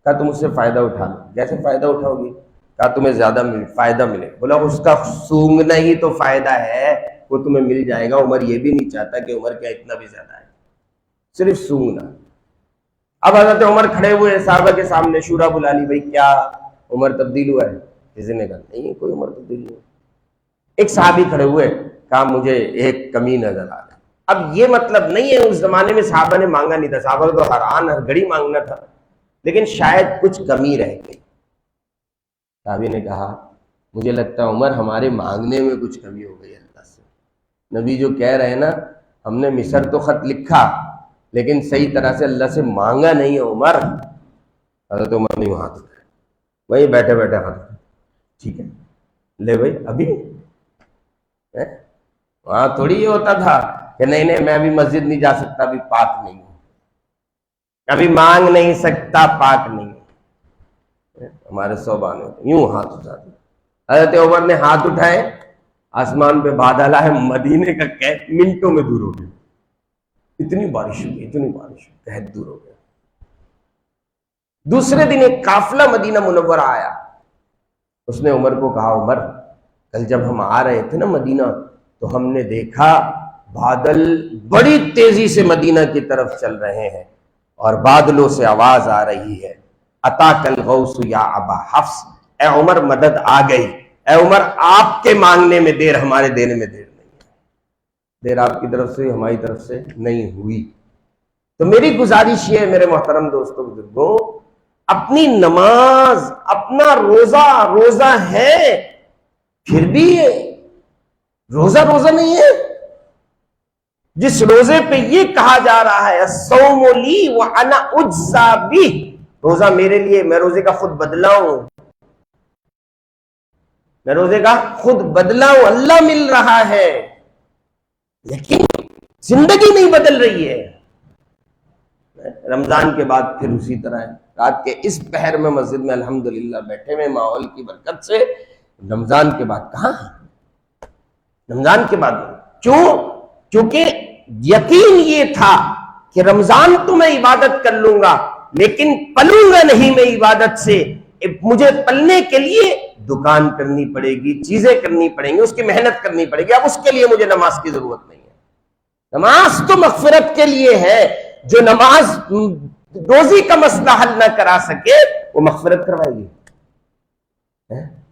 کہا تم اس سے فائدہ اٹھا لو. کیسے فائدہ اٹھاؤ گی؟ کہا تمہیں زیادہ فائدہ ملے. بولا اس کا سونگنا ہی تو فائدہ ہے، وہ تمہیں مل جائے گا. عمر یہ بھی نہیں چاہتا کہ عمر کیا اتنا بھی زیادہ ہے، صرف سونگنا. اب حضرت عمر کھڑے ہوئے صحابہ کے سامنے، شورا بلا لی. بھائی کیا عمر تبدیل ہوا ہے؟ کسی نے کہا نہیں کوئی عمر تبدیل نہیں. ایک صحابی کھڑے ہوئے، کہا مجھے ایک کمی نظر آ رہا ہے. اب یہ مطلب نہیں ہے اس زمانے میں صحابہ نے مانگا نہیں تھا، صحابہ کو تو ہر گھڑی مانگنا تھا، لیکن شاید کچھ کمی رہ گئی. صحابی نے کہا مجھے لگتا ہے عمر ہمارے مانگنے میں کچھ کمی ہو گئی اللہ سے. نبی جو کہہ رہے ہیں نا، ہم نے مصر تو خط لکھا لیکن صحیح طرح سے اللہ سے مانگا نہیں ہے عمر. حضرت عمر نہیں ہاتھ اٹھائے، وہی بیٹھے بیٹھے ہاتھ اٹھائے. ٹھیک ہے لے بھائی. ابھی وہاں تھوڑی یہ ہوتا تھا کہ نہیں نہیں میں ابھی مسجد نہیں جا سکتا، ابھی پاک نہیں ہوں، ابھی مانگ نہیں سکتا، پاک نہیں ہوں. ہمارے 100 بہانے ہوتے، یوں ہاتھ اٹھا دیا. حضرت عمر نے ہاتھ اٹھائے، آسمان پہ بادل آئے، مدینے کا قحط منٹوں میں دور ہو گیا. اتنی بارش ہوئی، اتنی بارش ہوئی، قحط دور ہو گیا. دوسرے دن ایک قافلہ مدینہ منورہ آیا. اس نے عمر کو کہا عمر کل جب ہم آ رہے تھے نا مدینہ تو ہم نے دیکھا بادل بڑی تیزی سے مدینہ کی طرف چل رہے ہیں اور بادلوں سے آواز آ رہی ہے اتاک الغوث یا ابا حفص. اے عمر مدد آ گئی. اے عمر آپ کے مانگنے میں دیر، ہمارے دینے میں دیر نہیں ہے. دیر آپ کی طرف سے ہماری طرف سے نہیں ہوئی. تو میری گزارش یہ ہے میرے محترم دوستوں بزرگوں، اپنی نماز اپنا روزہ روزہ ہے، پھر بھی روزہ روزہ نہیں ہے. جس روزے پہ یہ کہا جا رہا ہے الصوم لی وانا اجزا بہ، روزہ میرے لیے، میں روزے کا خود بدلا ہوں، میں روزے کا خود بدلا ہوں، اللہ مل رہا ہے، لیکن زندگی نہیں بدل رہی ہے. رمضان کے بعد پھر اسی طرح ہے. رات کے اس پہر میں مسجد میں الحمدللہ بیٹھے ہوئے ماحول کی برکت سے. رمضان کے بعد کہاں؟ رمضان کے بعد کیوں؟ کیونکہ یقین یہ تھا کہ رمضان تو میں عبادت کر لوں گا لیکن پلوں گا نہیں میں عبادت سے. مجھے پلنے کے لیے دکان کرنی پڑے گی، چیزیں کرنی پڑیں گی، اس کی محنت کرنی پڑے گی. اب اس کے لیے مجھے نماز کی ضرورت نہیں ہے. نماز تو مغفرت کے لیے ہے. جو نماز روزی کا مسئلہ حل نہ کرا سکے وہ مغفرت کروائے گی.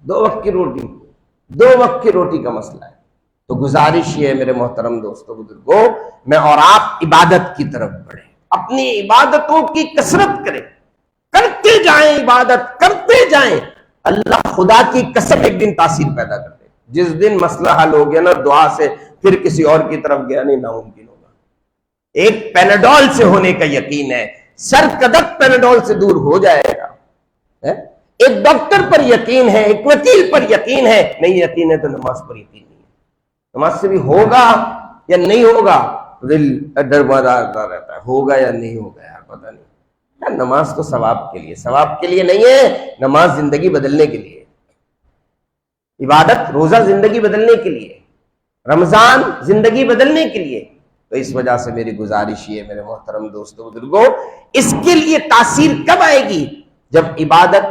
2 وقت کی روٹی، 2 وقت کی روٹی کا مسئلہ ہے. تو گزارش یہ ہے میرے محترم دوستوں بزرگوں، میں اور آپ عبادت کی طرف بڑھیں، اپنی عبادتوں کی کثرت کریں، کرتے جائیں، عبادت کرتے جائیں. اللہ خدا کی قسم ایک دن تاثیر پیدا کر دے. جس دن مسئلہ حل ہو گیا نا دعا سے، پھر کسی اور کی طرف گیا نہیں، ناممکن ہوگا. ایک پیناڈول سے ہونے کا یقین ہے، سر قدق پیناڈول سے دور ہو جائے گا. ایک ڈاکٹر پر یقین ہے، ایک وکیل پر یقین ہے، نہیں یقین ہے تو نماز پر یقین نہیں ہے. نماز سے بھی ہوگا یا نہیں ہوگا دل ڈرماتا رہتا ہے، ہوگا یا نہیں ہوگا یار پتہ نہیں. یار نماز تو ثواب کے لیے، ثواب کے لیے نہیں ہے، نماز زندگی بدلنے کے لیے. عبادت روزہ زندگی بدلنے کے لیے، رمضان زندگی بدلنے کے لیے. تو اس وجہ سے میری گزارش یہ ہے میرے محترم دوستو بزرگوں، اس کے لیے تاثیر کب آئے گی؟ جب عبادت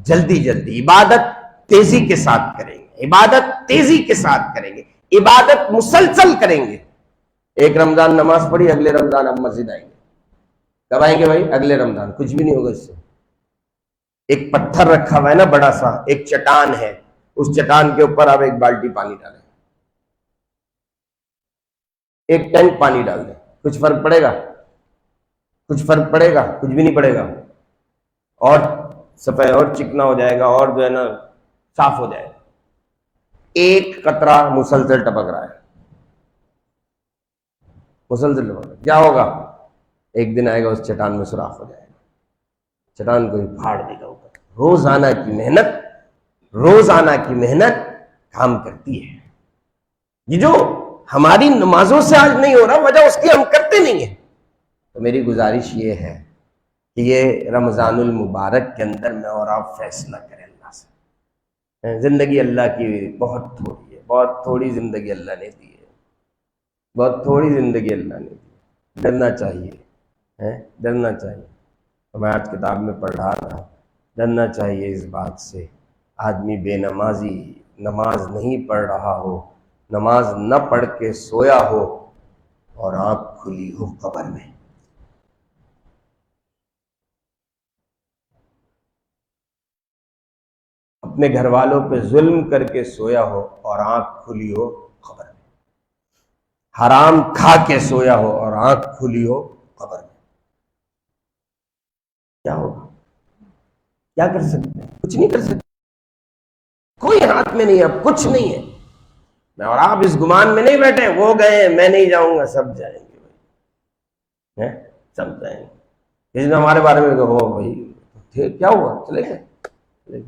جلدی عبادت تیزی کے ساتھ کریں گے، عبادت تیزی کے ساتھ کریں گے، عبادت مسلسل کریں گے. ایک رمضان نماز پڑھی، اگلے رمضان اب مسجد آئیں گے. کب آئیں گے بھائی؟ اگلے رمضان. کچھ بھی نہیں ہوگا اس سے. ایک پتھر رکھا ہوا ہے نا بڑا سا، ایک چٹان ہے، اس چٹان کے اوپر آپ ایک بالٹی پانی ڈالیں، ایک ٹینک پانی ڈال دیں، کچھ فرق پڑے گا؟ کچھ فرق پڑے گا؟ کچھ بھی نہیں پڑے گا. اور سفید اور چکنا ہو جائے گا، اور جو ہے نا صاف ہو جائے گا. ایک قطرہ مسلسل ٹپک رہا ہے، مسلسل ٹپک رہا ہے. کیا ہوگا؟ ایک دن آئے گا اس چٹان میں سوراخ ہو جائے گا، چٹان کو ہی پھاڑ دے گا اوپر. روزانہ کی محنت کام کرتی ہے. یہ جو ہماری نمازوں سے آج نہیں ہو رہا، وجہ اس کی ہم کرتے نہیں ہیں. تو میری گزارش یہ ہے کہ یہ رمضان المبارک کے اندر میں اور آپ فیصلہ کریں اللہ سے. زندگی اللہ کی بہت تھوڑی ہے، بہت تھوڑی زندگی اللہ نے دی ہے، بہت تھوڑی زندگی اللہ نے دی ہے. ڈرنا چاہیے، ڈرنا چاہیے. میں آج کتاب میں پڑھ رہا تھا، ڈرنا چاہیے اس بات سے آدمی بے نمازی نماز نہیں پڑھ رہا ہو، نماز نہ پڑھ کے سویا ہو اور آنکھ کھلی ہو قبر میں. اپنے گھر والوں پہ ظلم کر کے سویا ہو اور آنکھ کھلی ہو قبر میں. حرام کھا کے سویا ہو اور آنکھ کھلی ہو قبر میں. کیا ہوگا؟ کیا کر سکتے ہیں؟ کچھ نہیں کر سکتے. کوئی ہاتھ میں نہیں، اب کچھ نہیں ہے. میں اور آپ اس گمان میں نہیں بیٹھے وہ گئے میں نہیں جاؤں گا، سب جائیں گے بھائی، سب جائیں گے. اس نے ہمارے بارے میں کہو بھائی کیا ہوا، چلے گئے.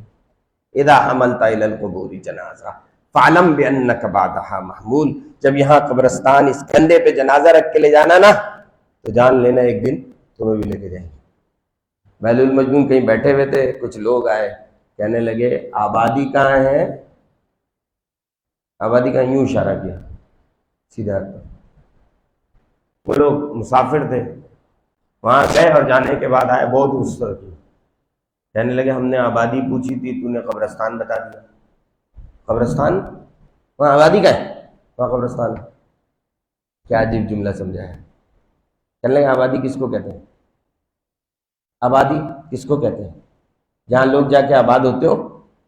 اذا حملت الى القبور جنازہ فاعلم بانک بعدها محمول. جب یہاں قبرستان اس کندھے پہ جنازہ رکھ کے لے جانا نا، تو جان لینا ایک دن تمہیں بھی لے کے جائیں گے. بیل المجنون کہیں بیٹھے ہوئے تھے، کچھ لوگ آئے کہنے لگے آبادی کہاں ہے؟ آبادی کہاں؟ یوں اشارہ کیا سیدھا. وہ لوگ مسافر تھے، وہاں گئے اور جانے کے بعد آئے بہت غصہ کیا، کہنے لگے ہم نے آبادی پوچھی تھی، تو نے قبرستان بتا دیا. قبرستان؟ وہاں آبادی کا ہے، وہاں قبرستان. کیا عجیب جملہ سمجھا ہے. کہنے لگے آبادی کس کو کہتے ہیں؟ آبادی کس کو کہتے ہیں؟ جہاں لوگ جا کے آباد ہوتے ہو.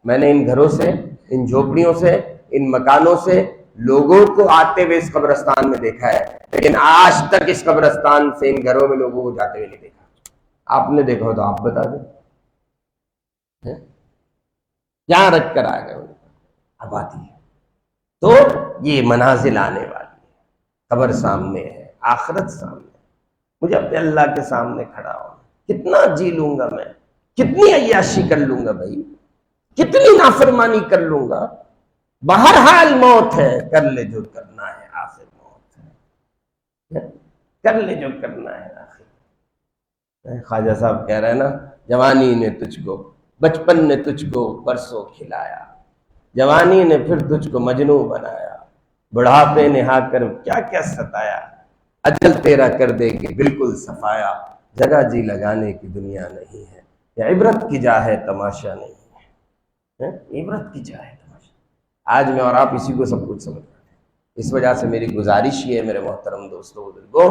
میں نے ان گھروں سے، ان جھوپڑیوں سے، ان مکانوں سے لوگوں کو آتے ہوئے اس قبرستان میں دیکھا ہے، لیکن آج تک اس قبرستان سے ان گھروں میں لوگوں کو جاتے ہوئے نہیں دیکھا. آپ نے دیکھا ہو تو آپ بتا دیں. جہاں رکھ کر آ گئے آبادی ہے. تو یہ منازل آنے والی ہے. قبر سامنے ہے، آخرت سامنے ہے. مجھے اپنے اللہ کے سامنے کھڑا ہونا، کتنا جی لوں گا میں، کتنی عیاشی کر لوں گا بھائی، کتنی نافرمانی کر لوں گا. بہرحال موت ہے، کر لے جو کرنا ہے، آخر موت ہے، کر لے جو کرنا ہے آخر. خواجہ صاحب کہہ رہے ہیں نا، جوانی نے تجھ کو، بچپن نے تجھ کو برسوں کھلایا، جوانی نے پھر تجھ کو مجنوں بنایا، بڑھاپے نے آ کر کیا کیا ستایا، اجل تیرا کر دے گی بالکل صفایا، جگہ جی لگانے کی دنیا نہیں ہے، یہ عبرت کی جا ہے تماشا نہیں ہے. عبرت کی جا ہے تماشا. آج میں اور آپ اسی کو سب کچھ سمجھ رہے ہیں. اس وجہ سے میری گزارش یہ ہے میرے محترم دوستوں بزرگوں،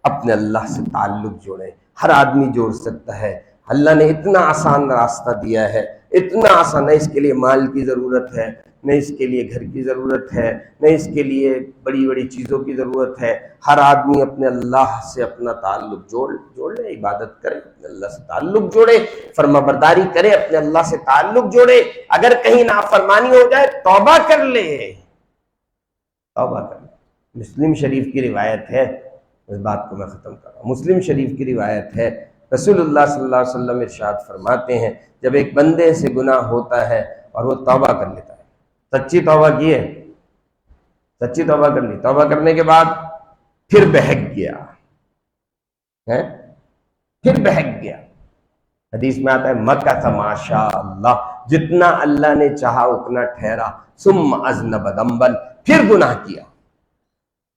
اپنے اللہ سے تعلق جوڑیں. ہر آدمی جوڑ سکتا ہے. اللہ نے اتنا آسان راستہ دیا ہے، اتنا آسان. نہ اس کے لیے مال کی ضرورت ہے، نہ اس کے لیے گھر کی ضرورت ہے، نہ اس کے لیے بڑی بڑی چیزوں کی ضرورت ہے. ہر آدمی اپنے اللہ سے اپنا تعلق جوڑ لے، عبادت کرے، اپنے اللہ سے تعلق جوڑے، فرما برداری کرے، اپنے اللہ سے تعلق جوڑے. اگر کہیں نافرمانی ہو جائے توبہ کر لے، توبہ کر لے. مسلم شریف کی روایت ہے اس بات کو میں ختم کر رہا ہوں۔ مسلم شریف کی روایت ہے، رسول اللہ صلی اللہ علیہ وسلم ارشاد فرماتے ہیں جب ایک بندے سے گناہ ہوتا ہے اور وہ توبہ کر لیتا ہے، سچی توبہ کی ہے، سچی توبہ کر لی، توبہ کرنے کے بعد پھر بہک گیا ہے، پھر بہک گیا، حدیث میں آتا ہے مکث ما شاء اللہ، جتنا اللہ نے چاہا اتنا ٹھہرا، ثم اذنب ذنبا، پھر گناہ کیا،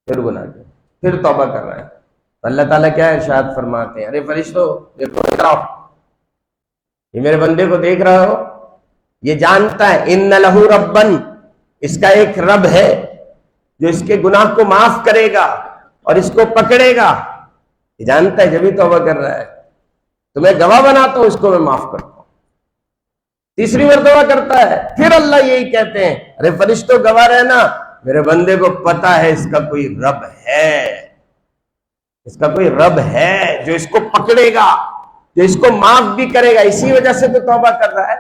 پھر گناہ کیا، پھر توبہ کر رہا ہے، تو اللہ تعالیٰ کیا ارشاد فرماتے ہیں، ارے فرشتوں دیکھو ادھر آؤ، یہ میرے بندے کو دیکھ رہا ہو، یہ جانتا ہے ان لہ ربن، اس کا ایک رب ہے جو اس کے گناہ کو معاف کرے گا اور اس کو پکڑے گا، یہ جانتا ہے جبھی توبہ کر رہا ہے، تو میں گواہ بناتا ہوں اس کو میں معاف کرتا ہوں۔ تیسری مرتبہ کرتا ہے، پھر اللہ یہی کہتے ہیں ارے فرشتوں گواہ رہنا، میرے بندے کو پتا ہے اس کا کوئی رب ہے، اس کا کوئی رب ہے جو اس کو پکڑے گا، جو اس کو معاف بھی کرے گا، اسی وجہ سے تو توبہ کر رہا ہے۔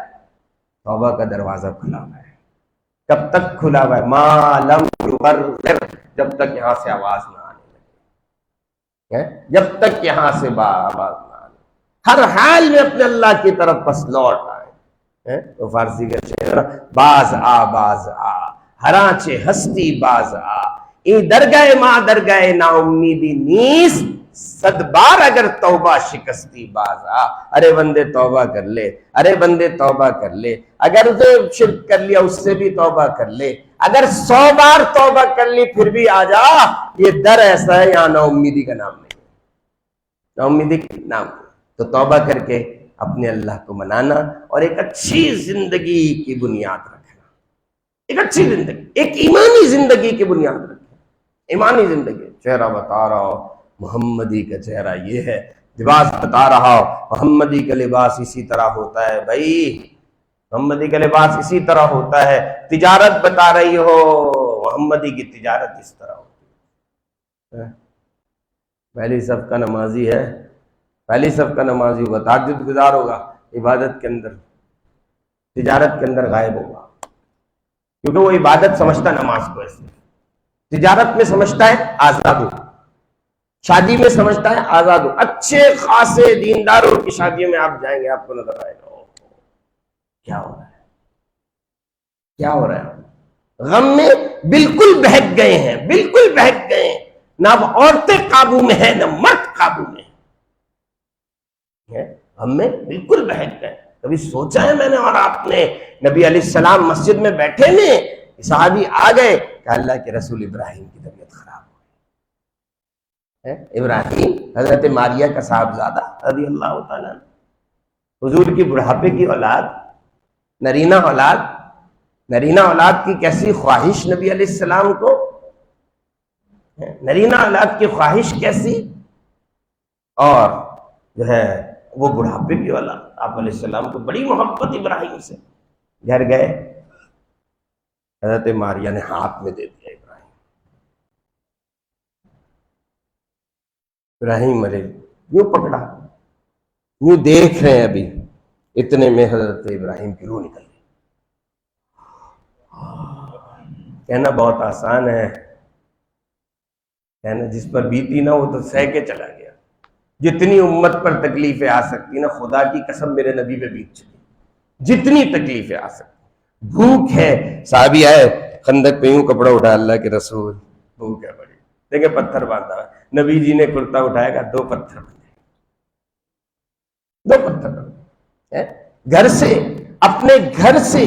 توبہ کا دروازہ کھلا ہوا ہے، کب تک کھلا ہوا ہے؟ ما لم یغرغر، جب تک یہاں سے آواز نہ آنے لگے، جب تک یہاں سے آواز نہ آنے، ہر حال میں اپنے اللہ کی طرف بس لوٹ آئے۔ تو فارسی کا شعر، باز باز ہرانچے ہستی باز ای درگاہ ما درگاہ نا امیدی نیس، صد بار اگر توبہ شکستی باز ارے بندے توبہ کر لے، ارے بندے توبہ کر لے، اگر اسے شرک کر لیا اس سے بھی توبہ کر لے، اگر 100 بار توبہ کر لی پھر بھی آ جا، یہ در ایسا ہے یہاں نا امیدی کا نام نہیں، نا امیدی کا نام نہیں۔ تو توبہ کر کے اپنے اللہ کو منانا اور ایک اچھی زندگی کی بنیاد رکھنا، ایک اچھی زندگی، ایک ایمانی زندگی کی بنیاد رکھنا، ایمانی زندگی۔ چہرہ بتا رہا ہو محمدی کا چہرہ یہ ہے، لباس بتا رہا ہو محمدی کا لباس اسی طرح ہوتا ہے، بھائی محمدی کا لباس اسی طرح ہوتا ہے، تجارت بتا رہی ہو محمدی کی تجارت اس طرح ہوتی ہے۔ پہلی صف کا نمازی ہے، پہلی صف کا نمازی ہوگا، تہجد گزار ہوگا، عبادت کے اندر، تجارت کے اندر غائب ہوگا، کیونکہ وہ عبادت سمجھتا نماز کو ایسے، تجارت میں سمجھتا ہے آزاد ہو، شادی میں سمجھتا ہے آزاد ہو۔ اچھے خاصے دینداروں کی شادیوں میں آپ جائیں گے آپ کو نظر آئے گا کیا ہو رہا ہے، کیا ہو رہا ہے، غم میں بالکل بہک گئے ہیں، بالکل بہک گئے ہیں، نہ اب عورتیں قابو میں ہیں نہ مرد قابو میں ہیں، ہم میں بالکل بہک گئے۔ کبھی سوچا ہے میں نے اور آپ نے، نبی علیہ السلام مسجد میں بیٹھے میں، صحابی آ گئے کہ اللہ کے رسول ابراہیم کی طبیعت خراب ہو گئی، ابراہیم حضرت ماریہ کا صاحبزادہ رضی اللہ تعالیٰ، حضور کی بڑھاپے کی اولاد، نرینہ اولاد، نرینہ اولاد کی کیسی خواہش نبی علیہ السلام کو، نرینہ اولاد کی خواہش کیسی، اور جو ہے وہ بڑھاپے کی اولاد، آپ علیہ السلام کو بڑی محبت ابراہیم سے، گھر گئے حضرت ماریہ نے ہاتھ میں دے دیا ابراہیم علیہ، یوں پکڑا، یوں دیکھ رہے ہیں، ابھی اتنے میں حضرت ابراہیم کی روح نکل گئی۔ کہنا بہت آسان ہے، کہنا جس پر بیتی نہ وہ تو سہ کے چلا گیا۔ جتنی امت پر تکلیفیں آ سکتی نا، خدا کی قسم میرے نبی پہ بیت چکی، جتنی تکلیفیں آ سکتی، بھوک ہے، صحابی آئے خندق پہ یوں کپڑا اٹھا، اللہ کے رسول بھوک ہے بڑی، دیکھیں پتھر باندھا ہے، نبی جی نے کرتا اٹھائے گا، 2 پتھر بندھے، 2 پتھر بندھے، گھر سے، اپنے گھر سے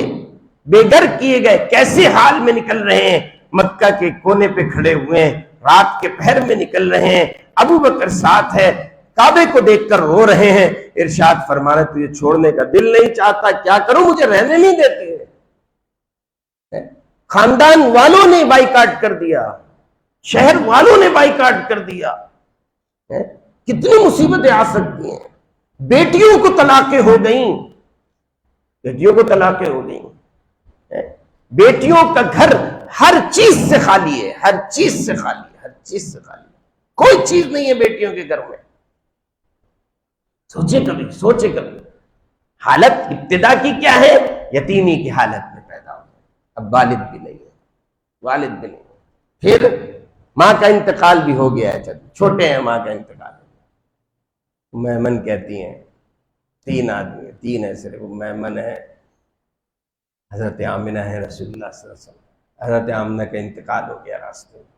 بے گھر کیے گئے، کیسے حال میں نکل رہے ہیں، مکہ کے کونے پہ کھڑے ہوئے ہیں، رات کے پہر میں نکل رہے ہیں، ابو بکر ساتھ ہے، کعبے کو دیکھ کر رو رہے ہیں، ارشاد فرمانا تجھے چھوڑنے کا دل نہیں چاہتا، کیا کروں، مجھے رہنے نہیں دیتے، خاندان والوں نے بائیکاٹ کر دیا، شہر والوں نے بائیکاٹ کر دیا، کتنی مصیبتیں آ سکتی ہیں، بیٹیوں کو طلاقیں ہو گئیں، بیٹیوں کو طلاقیں ہو گئیں، بیٹیوں کا گھر ہر چیز سے خالی ہے، ہر چیز سے خالی ہے، ہر چیز سے خالی ہے، کوئی چیز نہیں ہے بیٹیوں کے گھر میں۔ سوچے کبھی، سوچے کبھی، حالت ابتدا کی کیا ہے، یتیمی کی حالت میں پیدا ہو، اب والد بھی نہیں ہے، والد بھی نہیں ہے، پھر ماں کا انتقال بھی ہو گیا ہے، چھوٹے ہیں، ماں کا انتقال ہے۔ میمن کہتی ہیں، 3 آدمی ہیں، 3 ہے صرف، میمن ہے، حضرت آمنہ ہے، رسول اللہ صلی اللہ علیہ وسلم۔ حضرت آمنہ کا انتقال ہو گیا راستے میں،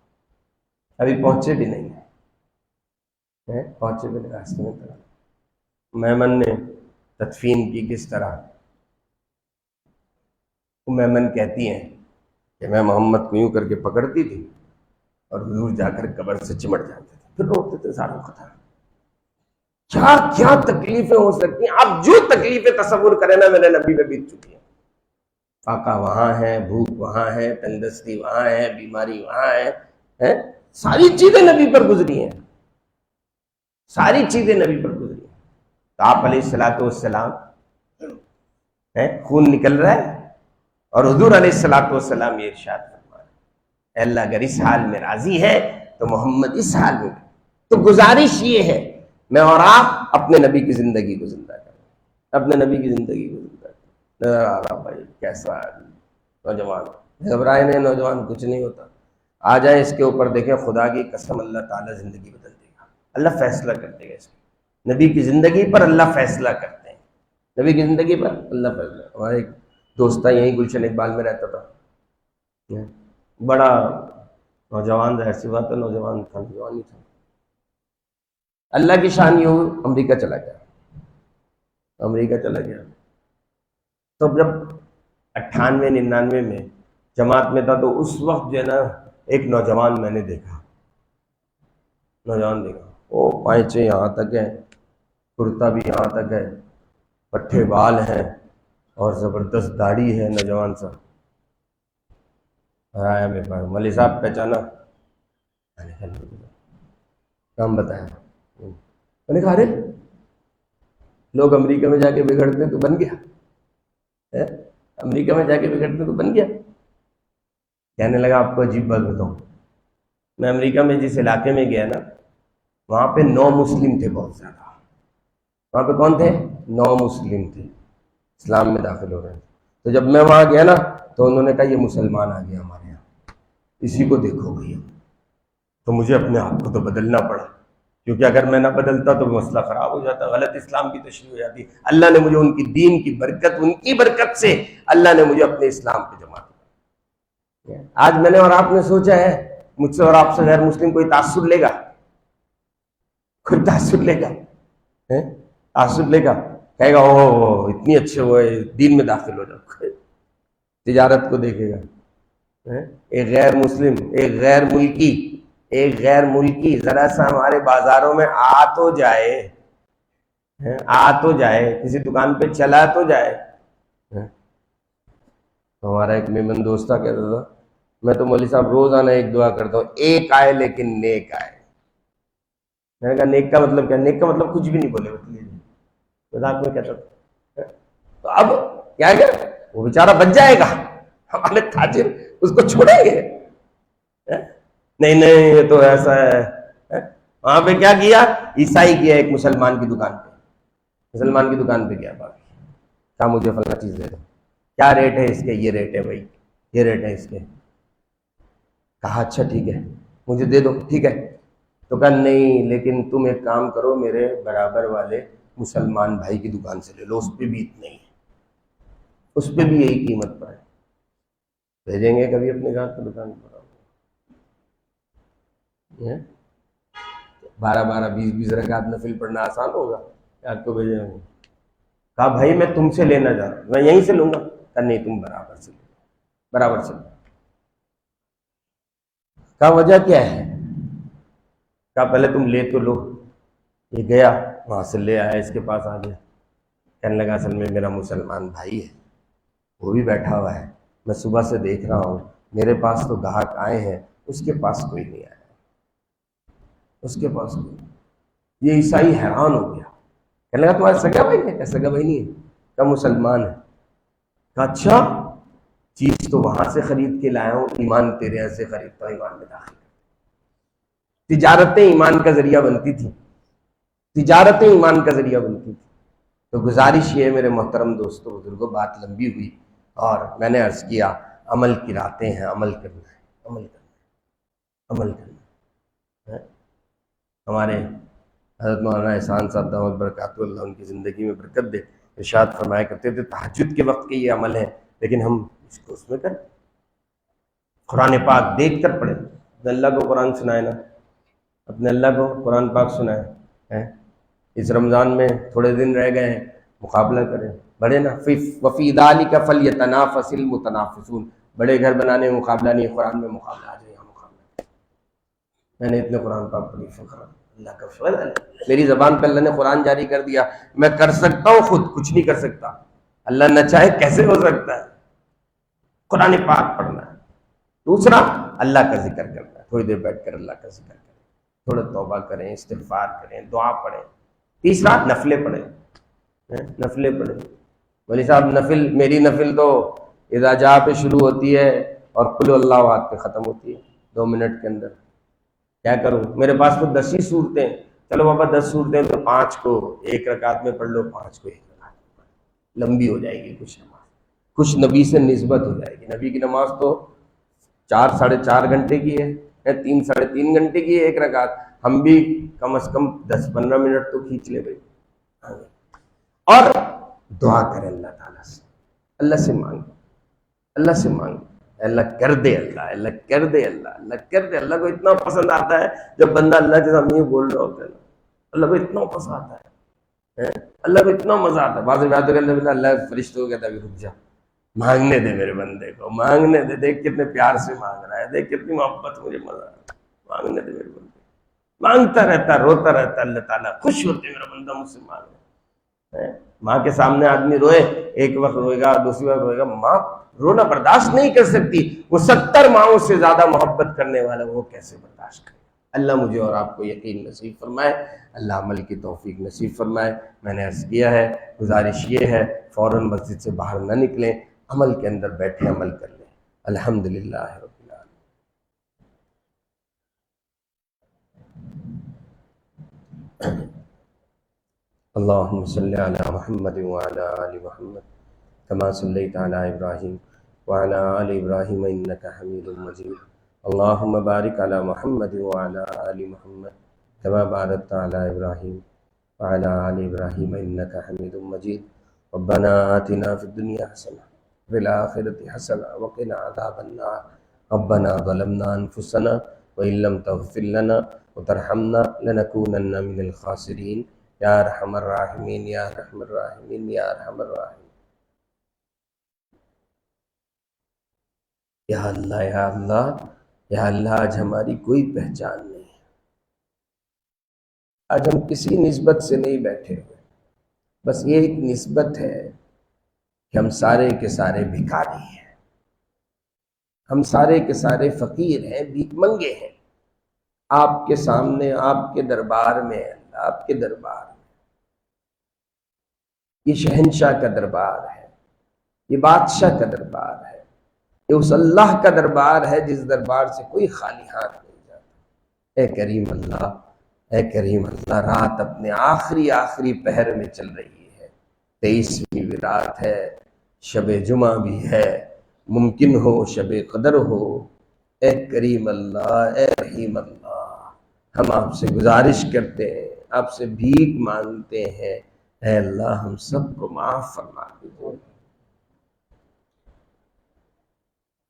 ابھی پہنچے بھی نہیں ہیں، پہنچے بھی نہیں، راستے میں انتقال۔ میمن نے تدفین کی کس طرح؟ میمن کہتی ہیں کہ میں محمد کو یوں کر کے پکڑتی تھی اور حضور جا کر قبر سے چمٹ جاتے تھے، پھر روکتے تھے ساروں خطر۔ کیا کیا تکلیفیں ہو سکتی ہیں، آپ جو تکلیفیں تصور کریں نا میرے نبی پہ بیت چکی ہیں۔ فاقہ وہاں ہے، بھوک وہاں ہے، تندرستی وہاں ہے، بیماری وہاں ہے، ساری چیزیں نبی پر گزری ہیں، ساری چیزیں نبی پر گزری ہیں۔ تو آپ علیہ الصلوۃ والسلام خون نکل رہا ہے اور حضور علیہ الصلوۃ والسلام یہ ارشاد فرما رہے ہیں، اے اللہ اگر اس حال میں راضی ہے تو محمد اس حال میں، تو گزارش یہ ہے میں اور آپ اپنے نبی کی زندگی کو زندہ کریں، اپنے نبی کی زندگی کو زندہ کریں۔ نظر آ رہا بھائی کیسا نوجوان، گھبرائے نہیں نوجوان، کچھ نہیں ہوتا، آ جائیں اس کے اوپر، دیکھیں خدا کی قسم اللہ تعالیٰ زندگی بدل دے گا، اللہ فیصلہ کر دے گا اس کو، نبی کی زندگی پر اللہ فیصلہ کرتے ہیں، نبی کی زندگی پر اللہ فیصلہ۔ ہمارے ایک دوست تھا یہیں گلشن اقبال میں رہتا تھا، بڑا نوجوان، ظاہر سی بات ہے نوجوان تھا، نوجوان ہی تھا، اللہ کی شان یہ ہوئی امریکہ چلا گیا، امریکہ چلا گیا۔ تو جب 98 99 میں جماعت میں تھا تو اس وقت جو ہے نا ایک نوجوان میں نے دیکھا، نوجوان دیکھا، وہ پائچے یہاں تک ہے، کرتا بھی یہاں تک ہے، پٹھے بال ہیں اور زبردست داڑھی ہے، نوجوان سا آیا میرے پاس، مولوی صاحب پہچانا؟ کام بتایا، میں نے کہا ارے لوگ امریکہ میں جا کے بگڑتے ہیں تو بن گیا، امریکہ میں جا کے بگڑتے ہیں تو بن گیا۔ کہنے لگا آپ کو عجیب بات بتاؤں، میں امریکہ میں جس علاقے میں گیا نا وہاں پہ 9 مسلم تھے بہت زیادہ، وہاں پہ کون تھے؟ 9 مسلم تھے، اسلام میں داخل ہو رہے ہیں۔ تو جب میں وہاں گیا نا تو انہوں نے کہا یہ مسلمان آ گیا ہمارے یہاں، اسی کو دیکھو بھیا۔ تو مجھے اپنے آپ کو تو بدلنا پڑا، کیونکہ اگر میں نہ بدلتا تو مسئلہ خراب ہو جاتا، غلط اسلام کی تشریح ہو جاتی۔ اللہ نے مجھے ان کی دین کی برکت، ان کی برکت سے اللہ نے مجھے اپنے اسلام پہ جمع کیا۔ آج میں نے اور آپ نے سوچا ہے مجھ سے اور آپ سے غیر مسلم کوئی تاثر لے گا؟ کوئی تاثر لے گا؟ تاثر لے گا؟ کہے گا او اتنی اچھے ہوئے دین میں داخل ہو جاؤ، تجارت کو دیکھے گا۔ ایک غیر مسلم، ایک غیر ملکی ذرا سا ہمارے بازاروں میں آ تو جائے، کسی دکان پہ چلا تو جائے۔ ہمارا ایک میمن دوست تھا، کہتا تھا میں تو مولوی صاحب روزانہ ایک دعا کرتا ہوں، ایک آئے لیکن نیک آئے۔ میں نے کہا نیک کا مطلب کیا؟ نیک کا مطلب کچھ بھی نہیں بولے، مذاق میں کہتا تھا۔ تو اب کیا ہے، وہ بیچارہ بچ جائے گا، ہمارے تاجر اس کو چھوڑیں گے؟ نہیں یہ تو ایسا ہے۔ وہاں پہ کیا کیا؟ عیسائی کیا ایک مسلمان کی دکان پہ، مسلمان کی دکان پہ گیا، باقی کہا مجھے فلاں چیز دے دو، کیا ریٹ ہے اس کے؟ یہ ریٹ ہے بھائی، یہ ریٹ ہے اس کے۔ کہا اچھا ٹھیک ہے مجھے دے دو، ٹھیک ہے۔ تو کہا نہیں لیکن تم ایک کام کرو، میرے برابر والے مسلمان بھائی کی دکان سے لے لو، اس پہ بھی اتنا ہی ہے، اس پہ بھی یہی قیمت پر ہے۔ بھیجیں گے کبھی اپنے گھر پہ دکان پر؟ 12 20 رکعت نفل پڑھنا آسان ہوگا؟ آپ کو بھیجیں گے؟ کہا بھائی میں تم سے لینا چاہتا ہوں، میں یہیں سے لوں گا۔ کہا نہیں تم برابر سے لو، برابر سے لو۔ کہا وجہ کیا ہے؟ کہا پہلے تم لے تو لو۔ یہ گیا وہاں سے لے آیا، اس کے پاس آ گیا، کہنے لگا اصل میں میرا مسلمان بھائی ہے، وہ بھی بیٹھا ہوا ہے، میں صبح سے دیکھ رہا ہوں، میرے پاس تو گاہک آئے ہیں، اس کے پاس کوئی نہیں آیا، اس کے پاس کوئی نہیں۔ یہ عیسائی حیران ہو گیا، کہنے لگا تمہارا سگا بھائی ہے؟ سگا بھائی نہیں ہے، کہا مسلمان ہے۔ کہا اچھا، چیز تو وہاں سے خرید کے لایا ہوں، ایمان تیرے یہاں سے خریدتا ہوں، ایمان میں داخل۔ تجارتیں ایمان کا ذریعہ بنتی تھی، تجارتیں ایمان کا ذریعہ بنتی تھی۔ تو گزارش یہ ہے میرے محترم دوستو بزرگوں، بات لمبی ہوئی اور میں نے عرض کیا عمل کی راتیں ہیں، عمل کرنا ہے، عمل کرنا ہے، عمل کرنا ہے۔ ہمارے حضرت مولانا احسان صاحب دامت برکاتہ اللہ ان کی زندگی میں برکت دے، ارشاد فرمایا کرتے تھے تہجد کے وقت کے یہ عمل ہے، لیکن ہم اس میں کریں، قرآن پاک دیکھ کر پڑھیں، اپنے اللہ کو قرآن سنائے نا، اپنے اللہ کو قرآن پاک سنائے۔ اس رمضان میں تھوڑے دن رہ گئے ہیں، مقابلہ کریں، بڑے نا، وفی ذالک فلیتنافس المتنافسون، بڑے گھر بنانے میں مقابلہ نہیں، قرآن میں مقابلہ، آ جائے یہاں مقابلہ، میں نے اتنے قرآن پاک پڑھی، فخر اللہ کا فضل ہے، میری زبان پہ اللہ نے قرآن جاری کر دیا، میں کر سکتا ہوں، خود کچھ نہیں کر سکتا، اللہ نہ چاہے کیسے ہو سکتا ہے؟ قرآن پاک پڑھنا ہے۔ دوسرا اللہ کا ذکر کرنا ہے، تھوڑی دیر بیٹھ کر اللہ کا ذکر کریں، تھوڑا توبہ کریں، استغفار کریں، دعا پڑھیں۔ تیسرا نفلیں پڑھیں، نفلیں پڑھیں۔ ولی صاحب نفل، میری نفل تو اذا جاء پہ شروع ہوتی ہے اور قل اللہ احد پہ ختم ہوتی ہے 2 منٹ کے اندر، کیا کروں؟ میرے پاس تو 10 ہی صورتیں، چلو بابا 10 صورتیں تو 5 کو ایک رکعت میں پڑھ لو، 5 کو ایک رکعت میں پڑھ لو، لمبی ہو جائے گی کچھ نماز، کچھ نبی سے نسبت ہو جائے گی۔ نبی کی نماز تو 4 ساڑھے 4 گھنٹے کی ہے، 3 ساڑھے 3 گھنٹے کی ہے ایک رکعت، ہم بھی کم از کم 10-15 منٹ تو کھینچ لے بھائی۔ اور دعا کریں اللہ تعالیٰ سے، اللہ سے مانگیں، اللہ سے مانگیں، اللہ کر دے، اللہ کر دے، اللہ کر دے۔ اللہ کو اتنا پسند آتا ہے جب بندہ اللہ کے سامنے بول رہا ہوتا ہے، اللہ کو اتنا پسند آتا ہے، اللہ کو اتنا مزہ آتا ہے۔ بعض بات کرنے اللہ فرشتوں کو کہتا ہے رک جا، مانگنے دے میرے بندے کو، مانگنے دے، دیکھ کتنے پیار سے مانگ رہا ہے، دیکھ کتنی محبت، مجھے مزہ آ رہا ہے، مانگنے دے میرے بندے۔ مانگتا رہتا، روتا رہتا، اللہ تعالیٰ خوش ہوتے میرا بندہ مجھ سے مانگ رہا ہے۔ ماں کے سامنے آدمی روئے، ایک وقت روئے گا، دوسری وقت روئے گا، ماں رونا برداشت نہیں کر سکتی، وہ 70 ماؤں سے زیادہ محبت کرنے والا وہ کیسے برداشت کرے؟ اللہ مجھے اور آپ کو یقین نصیب فرمائے، اللہ عمل کی توفیق نصیب فرمائے۔ میں نے عرض کیا ہے، گزارش یہ ہے فوراً مسجد سے باہر نہ نکلیں، عمل کے اندر بیٹھے عمل کر لیں۔ الحمدللہ رب العالمین۔ اللہم صلی علی محمد وعلی آل محمد کما صلیت علی ابراہیم وعلی آل ابراہیم انک حمید مجید۔ اللہم بارک علی محمد وعلی آل محمد کما بارکت علی ابراہیم وعلی آل ابراہیم انک حمید مجید۔ ربنا آتنا فی الدنیا حسنہ وفی الآخرۃ حسنہ وقنا عذاب النار۔ ربنا ظلمنا انفسنا وإن لم تغفر لنا وترحمنا لنکونن من الخاسرین۔ یا ارحم الراحمین، یا ارحم الراحمین، یا ارحم الراحمین۔ یا اللہ، یا اللہ، یا اللہ، آج ہماری کوئی پہچان نہیں ہے، آج ہم کسی نسبت سے نہیں بیٹھے ہوئے، بس یہ ایک نسبت ہے کہ ہم سارے کے سارے بھکاری ہیں، ہم سارے کے سارے فقیر ہیں، بھیک منگے ہیں، آپ کے سامنے، آپ کے دربار میں، آپ کے دربار میں۔ یہ شہنشاہ کا دربار ہے، یہ بادشاہ کا دربار ہے، یہ اس اللہ کا دربار ہے جس دربار سے کوئی خالی ہاتھ نہیں جاتا۔ اے کریم اللہ، اے کریم اللہ، رات اپنے آخری پہر میں چل رہی ہے، 23ویں بھی رات ہے، شب جمعہ بھی ہے، ممکن ہو شب قدر ہو۔ اے کریم اللہ، اے رحیم اللہ، ہم آپ سے گزارش کرتے ہیں، آپ سے بھیک مانگتے ہیں، اے اللہ ہم سب کو معاف فرما دیجیے۔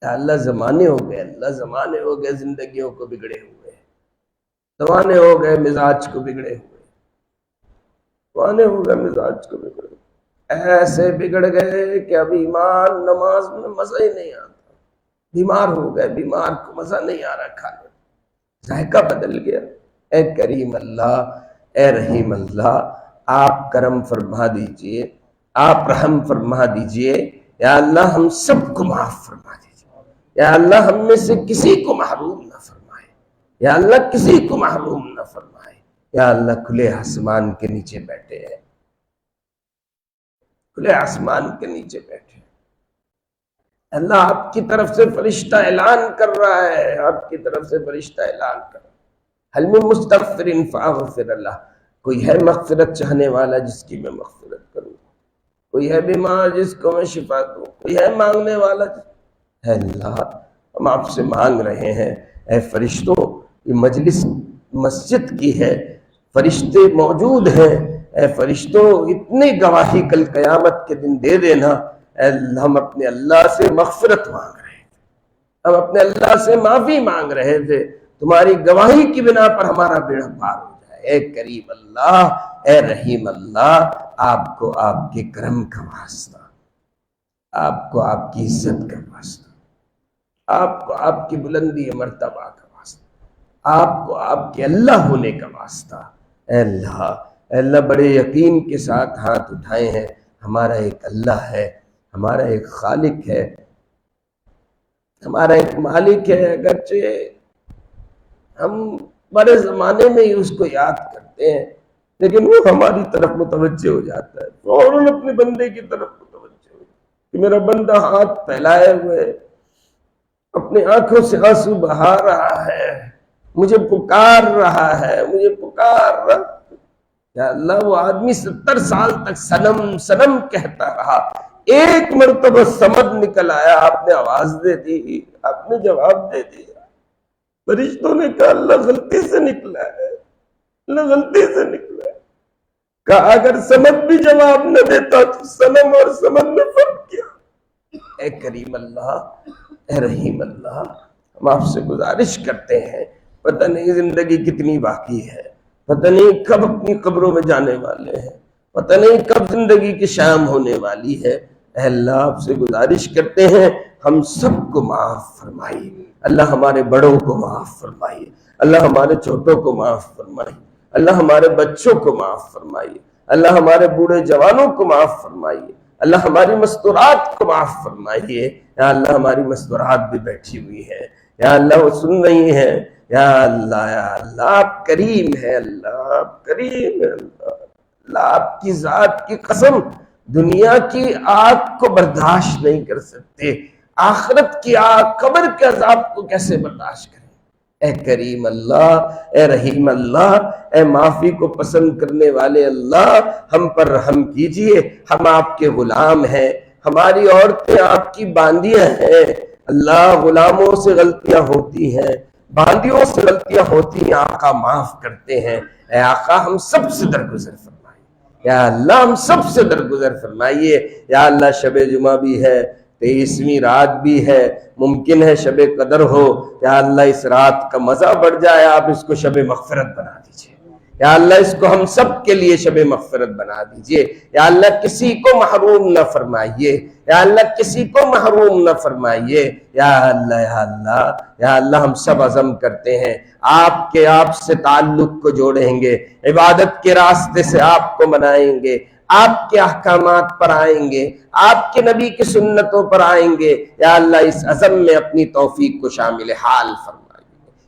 یا اللہ زمانے ہو گئے، اللہ زمانے ہو گئے زندگیوں کو بگڑے ہوئے، زمانے ہو گئے مزاج کو بگڑے ہوئے، زمانے ہو گئے مزاج کو بگڑے ہوئے، ایسے بگڑ گئے کہ اب ایمان نماز میں مزہ ہی نہیں آتا، بیمار ہو گئے، بیمار کو مزہ نہیں آ رہا کھانے، ذائقہ بدل گیا۔ اے کریم اللہ، اے رحیم اللہ، آپ کرم فرما دیجئے، آپ رحم فرما دیجئے، یا اللہ ہم سب کو معاف فرما دیجئے، یا اللہ ہم میں سے کسی کو محروم نہ فرمائے، یا اللہ کسی کو محروم نہ فرمائے۔ یا اللہ کھلے آسمان کے نیچے بیٹھے ہیں، کھلے آسمان کے نیچے بیٹھے ہیں، اللہ آپ کی طرف سے فرشتہ اعلان کر رہا ہے، آپ کی طرف سے فرشتہ اعلان کر رہا ہے، حل من مستغفر فاغفر اللہ، کوئی ہے مغفرت چاہنے والا جس کی میں مغفرت کروں، کوئی ہے بیمار جس کو میں شفا دوں، کوئی ہے مانگنے والا اے اللہ ہم آپ سے مانگ رہے ہیں۔ اے فرشتوں، یہ مجلس مسجد کی ہے، فرشتے موجود ہیں، اے فرشتوں اتنی گواہی کل قیامت کے دن دے دینا، اے اللہ ہم اپنے اللہ سے مغفرت مانگ رہے تھے، ہم اپنے اللہ سے معافی مانگ رہے تھے، تمہاری گواہی کی بنا پر ہمارا بیڑا پار ہو جائے۔ اے کریم اللہ، اے رحیم اللہ، آپ کو آپ کے کرم کا واسطہ، آپ کو آپ کی عزت کا واسطہ، آپ کو آپ کی بلندی مرتبہ کا واسطہ، آپ کو آپ کے اللہ ہونے کا واسطہ، اے اللہ، اے اللہ بڑے یقین کے ساتھ ہاتھ اٹھائے ہیں، ہمارا ایک اللہ ہے، ہمارا ایک خالق ہے، ہمارا ایک مالک ہے، اگرچہ ہم بڑے زمانے میں ہی اس کو یاد کرتے ہیں لیکن وہ ہماری طرف متوجہ ہو جاتا ہے، فوراً اپنے بندے کی طرف متوجہ ہو جاتا ہے کہ میرا بندہ ہاتھ پھیلائے ہوئے اپنے آنکھوں سے آنسو بہا رہا ہے، مجھے پکار رہا ہے، مجھے پکار رہا ہے۔ یا اللہ وہ آدمی 70 سال تک صنم صنم کہتا رہا، ایک مرتبہ سمجھ نکل آیا، آپ نے آواز دے دی، آپ نے جواب دے دیا۔ فرشتوں نے کہا اللہ غلطی سے نکلا ہے، اللہ غلطی سے نکلا ہے۔ کہا اگر سمجھ بھی جواب نہ دیتا تو صنم اور سمجھ میں فرق کیا؟ اے کریم اللہ، اے رحیم اللہ، ہم آپ سے گزارش کرتے ہیں، پتہ نہیں زندگی کتنی باقی ہے، پتہ نہیں کب اپنی قبروں میں جانے والے ہیں، پتہ نہیں کب زندگی کی شام ہونے والی ہے۔ اے اللہ آپ سے گزارش کرتے ہیں ہم سب کو معاف فرمائیے، اللہ ہمارے بڑوں کو معاف فرمائیے، اللہ ہمارے چھوٹوں کو معاف فرمائیے، اللہ ہمارے بچوں کو معاف فرمائیے، اللہ ہمارے بوڑھے جوانوں کو معاف فرمائیے، اللہ ہماری مستورات کو معاف فرمائیے۔ یا اللہ ہماری مستورات بھی بیٹھی ہوئی ہے، یا اللہ وہ سن رہی ہیں، یا اللہ آپ کریم ہے، اللہ آپ کریم ہے، اللہ آپ کی ذات کی قسم دنیا کی آگ کو برداشت نہیں کر سکتے، آخرت کی آگ قبر کے عذاب کو کیسے برداشت کریں؟ اے کریم اللہ، اے رحیم اللہ، اے معافی کو پسند کرنے والے اللہ، ہم پر رحم کیجئے، ہم آپ کے غلام ہیں، ہماری عورتیں آپ کی باندیاں ہیں، اللہ غلاموں سے غلطیاں ہوتی ہیں، باندیوں سے غلطیاں ہوتی ہیں، آقا معاف کرتے ہیں، اے آقا ہم سب سے درگزر فرمائیے، یا اللہ ہم سب سے درگزر فرمائیے، یا اللہ شب جمعہ بھی ہے، 23ویں رات بھی ہے، ممکن ہے شب قدر ہو، یا اللہ اس رات کا مزہ بڑھ جائے، آپ اس کو شب مغفرت بنا دیجئے، یا اللہ اس کو ہم سب کے لیے شب مغفرت بنا دیجئے، یا اللہ کسی کو محروم نہ فرمائیے، یا اللہ کسی کو محروم نہ فرمائیے، یا اللہ یا اللہ یا اللہ ہم سب عزم کرتے ہیں آپ سے تعلق کو جوڑیں گے، عبادت کے راستے سے آپ کو منائیں گے، آپ کے احکامات پر آئیں گے، آپ کے نبی کی سنتوں پر آئیں گے، یا اللہ اس عزم میں اپنی توفیق کو شامل حال فرمائیے،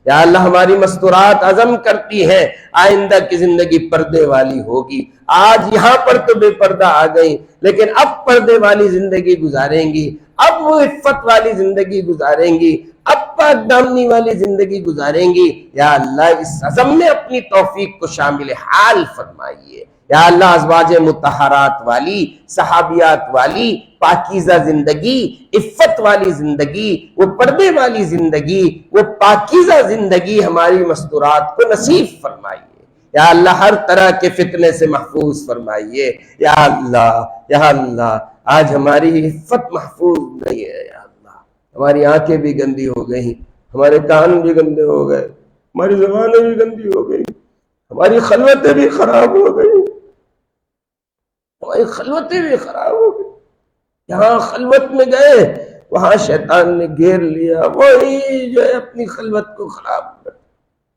یا اللہ ہماری مستورات عزم کرتی ہیں آئندہ کی زندگی پردے والی ہوگی، آج یہاں پر تو بے پردہ آ گئی لیکن اب پردے والی زندگی گزاریں گی، اب وہ عفت والی زندگی گزاریں گی، اب پاک دامنی والی زندگی گزاریں گی، یا اللہ اس عزم میں اپنی توفیق کو شامل حال فرمائیے، یا اللہ ازواج مطہرات والی، صحابیات والی پاکیزہ زندگی، عفت والی زندگی، وہ پردے والی زندگی، وہ پاکیزہ زندگی ہماری مستورات کو نصیب فرمائیے، یا اللہ ہر طرح کے فتنے سے محفوظ فرمائیے، یا اللہ آج ہماری عفت محفوظ نہیں ہے، یا اللہ ہماری آنکھیں بھی گندی ہو گئی، ہمارے کان بھی گندے ہو گئے، ہماری زبانیں بھی گندی ہو گئی، ہماری خلوتیں بھی خراب ہو گئی، ہماری خلوتیں بھی خراب ہو گئی، جہاں خلوت میں گئے وہاں شیطان نے گھیر لیا، وہی جو ہے اپنی خلوت کو خراب کر،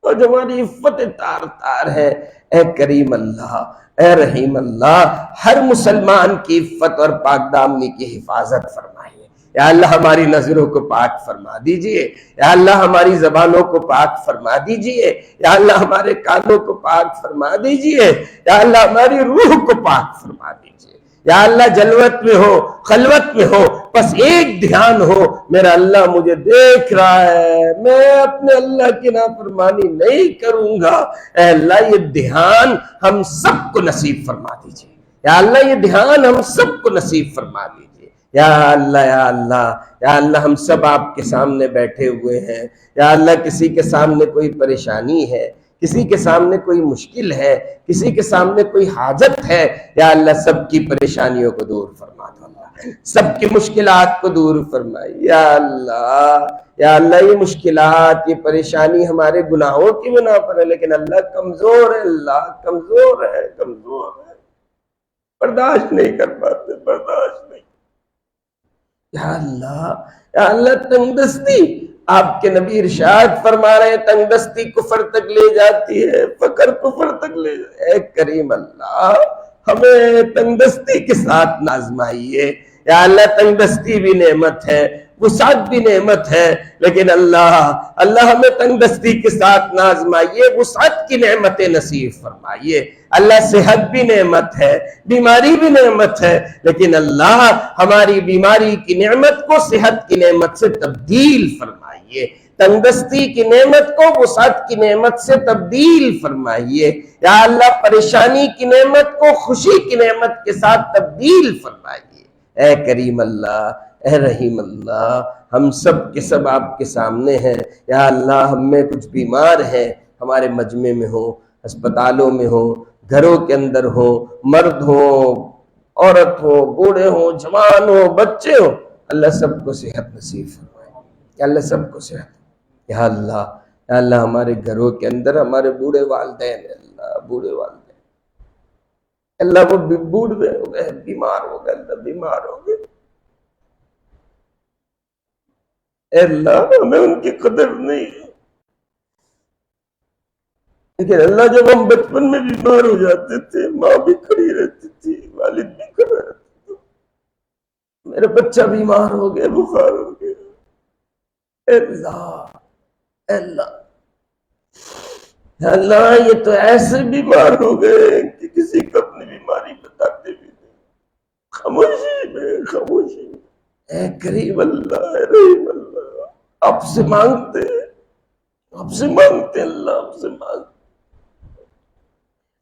اور جو ہماری عفت تار تار ہے، اے کریم اللہ، اے رحیم اللہ، ہر مسلمان کی عفت اور پاک دامنی کی حفاظت فرمائیے، یا اللہ ہماری نظروں کو پاک فرما دیجئے، یا اللہ ہماری زبانوں کو پاک فرما دیجئے، یا اللہ ہمارے کانوں کو پاک فرما دیجئے، یا اللہ ہماری روح کو پاک فرما دیجئے، یا اللہ جلوت میں ہو خلوت میں ہو بس ایک دھیان ہو، میرا اللہ مجھے دیکھ رہا ہے، میں اپنے اللہ کی نافرمانی نہیں کروں گا، اے اللہ یہ دھیان ہم سب کو نصیب فرما دیجئے، یا اللہ یہ دھیان ہم سب کو نصیب فرما دیجئے، یا اللہ یا اللہ یا اللہ ہم سب آپ کے سامنے بیٹھے ہوئے ہیں، یا اللہ کسی کے سامنے کوئی پریشانی ہے، کسی کے سامنے کوئی مشکل ہے، کسی کے سامنے کوئی حاجت ہے، یا اللہ سب کی پریشانیوں کو دور فرما دو، اللہ سب کی مشکلات کو دور فرمائی یا اللہ۔ یا اللہ یہ مشکلات، یہ پریشانی ہمارے گناہوں کی بنا پر ہے، لیکن اللہ کمزور ہے، اللہ کمزور ہے، کمزور ہے، برداشت نہیں کر پاتے، برداشت نہیں۔ یا اللہ تنگ دستی، آپ کے نبی ارشاد فرما رہے ہیں تنگ دستی کفر تک لے جاتی ہے، فقر کفر تک لے جاتی ہے۔ اے کریم اللہ ہمیں تنگ دستی کے ساتھ نازمائیے یا اللہ۔ تنگ دستی بھی نعمت ہے، وسعت بھی نعمت ہے، لیکن اللہ ہمیں تنگ دستی کے ساتھ نازمائیے، وسعت کی نعمتیں نصیب فرمائیے۔ اللہ صحت بھی نعمت ہے، بیماری بھی نعمت ہے، لیکن اللہ ہماری بیماری کی نعمت کو صحت کی نعمت سے تبدیل فرمائیے، تنگ دستی کی نعمت کو وسعت کی نعمت سے تبدیل فرمائیے یا اللہ۔ پریشانی کی نعمت کو خوشی کی نعمت کے ساتھ تبدیل فرمائیے۔ اے کریم اللہ، اے رحیم اللہ، ہم سب کے سب آپ کے سامنے ہیں یا اللہ۔ ہم میں کچھ بیمار ہیں، ہمارے مجمع میں ہو، ہسپتالوں میں ہو، گھروں کے اندر ہو، مرد ہو، عورت ہو، بوڑھے ہو، جوان ہو، بچے ہو، اللہ سب کو صحت نصیب فرمائے یا اللہ سب کو صحت یا اللہ۔ یا اللہ ہمارے گھروں کے اندر ہمارے بوڑھے والدین ہیں اللہ، بوڑھے والدین اللہ، وہ بوڑھے ہو گئے، بیمار ہو گئے اللہ، بیمار ہو گئے اے اللہ، ہمیں ان کی قدر نہیں ہے، لیکن اللہ جب ہم بچپن میں بیمار ہو جاتے تھے، ماں بھی کھڑی رہتی تھی، والد بھی کھڑا رہتا تھا، میرا بچہ بیمار ہو گیا، بخار ہو گیا، اے اللہ، اے اللہ، اے اللہ یہ تو ایسے بیمار ہو گئے کہ کسی کو اپنی بیماری بتاتے بھی نہیں، خاموشی میں، خاموشی میں۔ اے کریم اللہ، اے رحیم اللہ، آپ سے مانگتے ہیں، آپ سے مانگتے اللہ، آپ سے مانگتے،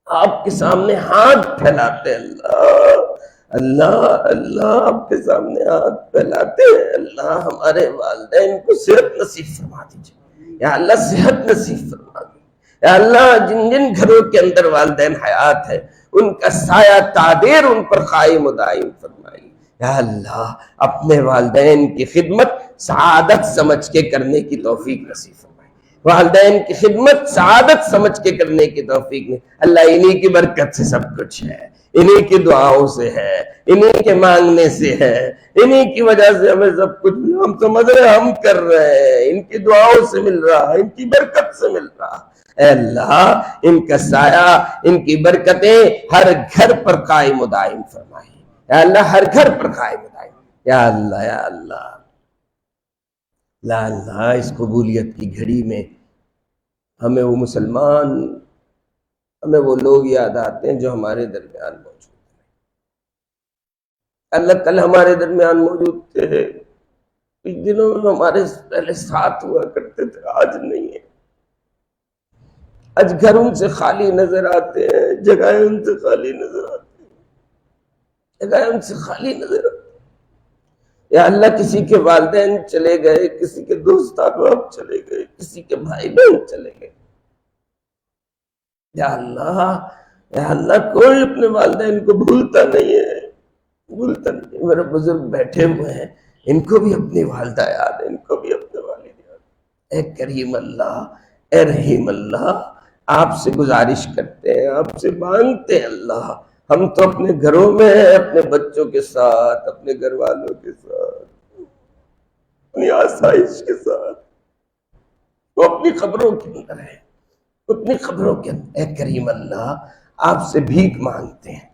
آپ کے سامنے ہاتھ پھیلاتے اللہ، اللہ اللہ آپ کے سامنے ہاتھ پھیلاتے ہیں اللہ۔ ہمارے والدین کو صحت نصیب فرما دیجیے یا اللہ، صحت نصیب فرما دیجیے یا اللہ۔ جن جن گھروں کے اندر والدین حیات ہے، ان کا سایہ تعبیر ان پر قائم و دائم فرمائی یا اللہ۔ اپنے والدین کی خدمت سعادت سمجھ کے کرنے کی توفیق نصیب فرمائی، والدین کی خدمت سعادت سمجھ کے کرنے کی توفیق نہیں اللہ۔ انہی کی برکت سے سب کچھ ہے، انہی کی دعاؤں سے ہے، انہی کے مانگنے سے ہے، انہی کی وجہ سے ہمیں سب کچھ ہم سمجھ رہے ہیں ہم کر رہے ہیں، ان کی دعاؤں سے مل رہا، ان کی برکت سے مل رہا۔ اے اللہ ان کا سایہ، ان کی برکتیں ہر گھر پر قائم و دائم فرمائی یا اللہ، ہر گھر پر قائم و دائم یا اللہ، یا اللہ۔ لا اللہ اس قبولیت کی گھڑی میں ہمیں وہ مسلمان، ہمیں وہ لوگ یاد آتے ہیں جو ہمارے درمیان موجود ہیں اللہ۔ کل ہمارے درمیان موجود تھے، کچھ دنوں میں ہمارے پہلے ساتھ ہوا کرتے تھے، آج نہیں ہے۔ آج گھر ان سے خالی نظر آتے ہیں، جگہیں ان سے خالی نظر آتی ہیں، جگہیں ان سے خالی نظر آتی ہیں یا اللہ۔ کسی کے والدین چلے گئے، کسی کے دوست احباب چلے گئے، کسی کے بھائی بہن چلے گئے یا اللہ، یا اللہ۔ کوئی اپنے والدین کو بھولتا نہیں ہے، بھولتا نہیں۔ میرے بزرگ بیٹھے ہوئے ہیں، ان کو بھی اپنی والدہ یاد ہے، ان کو بھی اپنے والد یاد ہے۔ اے کریم اللہ، اے رحیم اللہ، آپ سے گزارش کرتے ہیں، آپ سے مانگتے ہیں اللہ۔ ہم تو اپنے گھروں میں ہیں، اپنے بچوں کے ساتھ، اپنے گھر والوں کے ساتھ، اپنی آسائش کے ساتھ، وہ اپنی قبروں کے اندر ہے، اپنی قبروں کے اندر۔ اے کریم اللہ آپ سے بھیک مانگتے ہیں،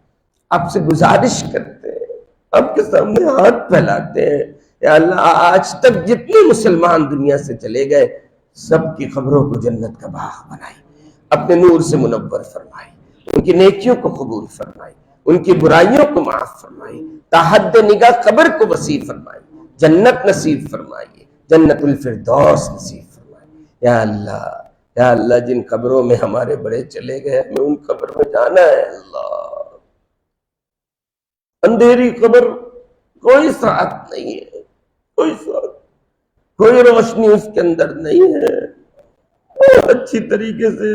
آپ سے گزارش کرتے ہیں، آپ کے سامنے ہاتھ پھیلاتے ہیں یا اللہ۔ آج تک جتنے مسلمان دنیا سے چلے گئے، سب کی قبروں کو جنت کا باغ بنائی، اپنے نور سے منور فرمائی، ان کی نیکیوں کو قبول فرمائی، ان کی برائیوں کو معاف فرمائی، تحد نگاہ قبر کو وسیع فرمائی، جنت نصیب فرمائیے، جنت الفردوس نصیب فرمائیے یا اللہ۔ یا اللہ جن قبروں میں ہمارے بڑے چلے گئے، ہمیں ان قبر میں جانا ہے اللہ۔ اندھیری قبر، کوئی ساتھ نہیں ہے، کوئی ساتھ، کوئی روشنی اس کے اندر نہیں ہے، بہت اچھی طریقے سے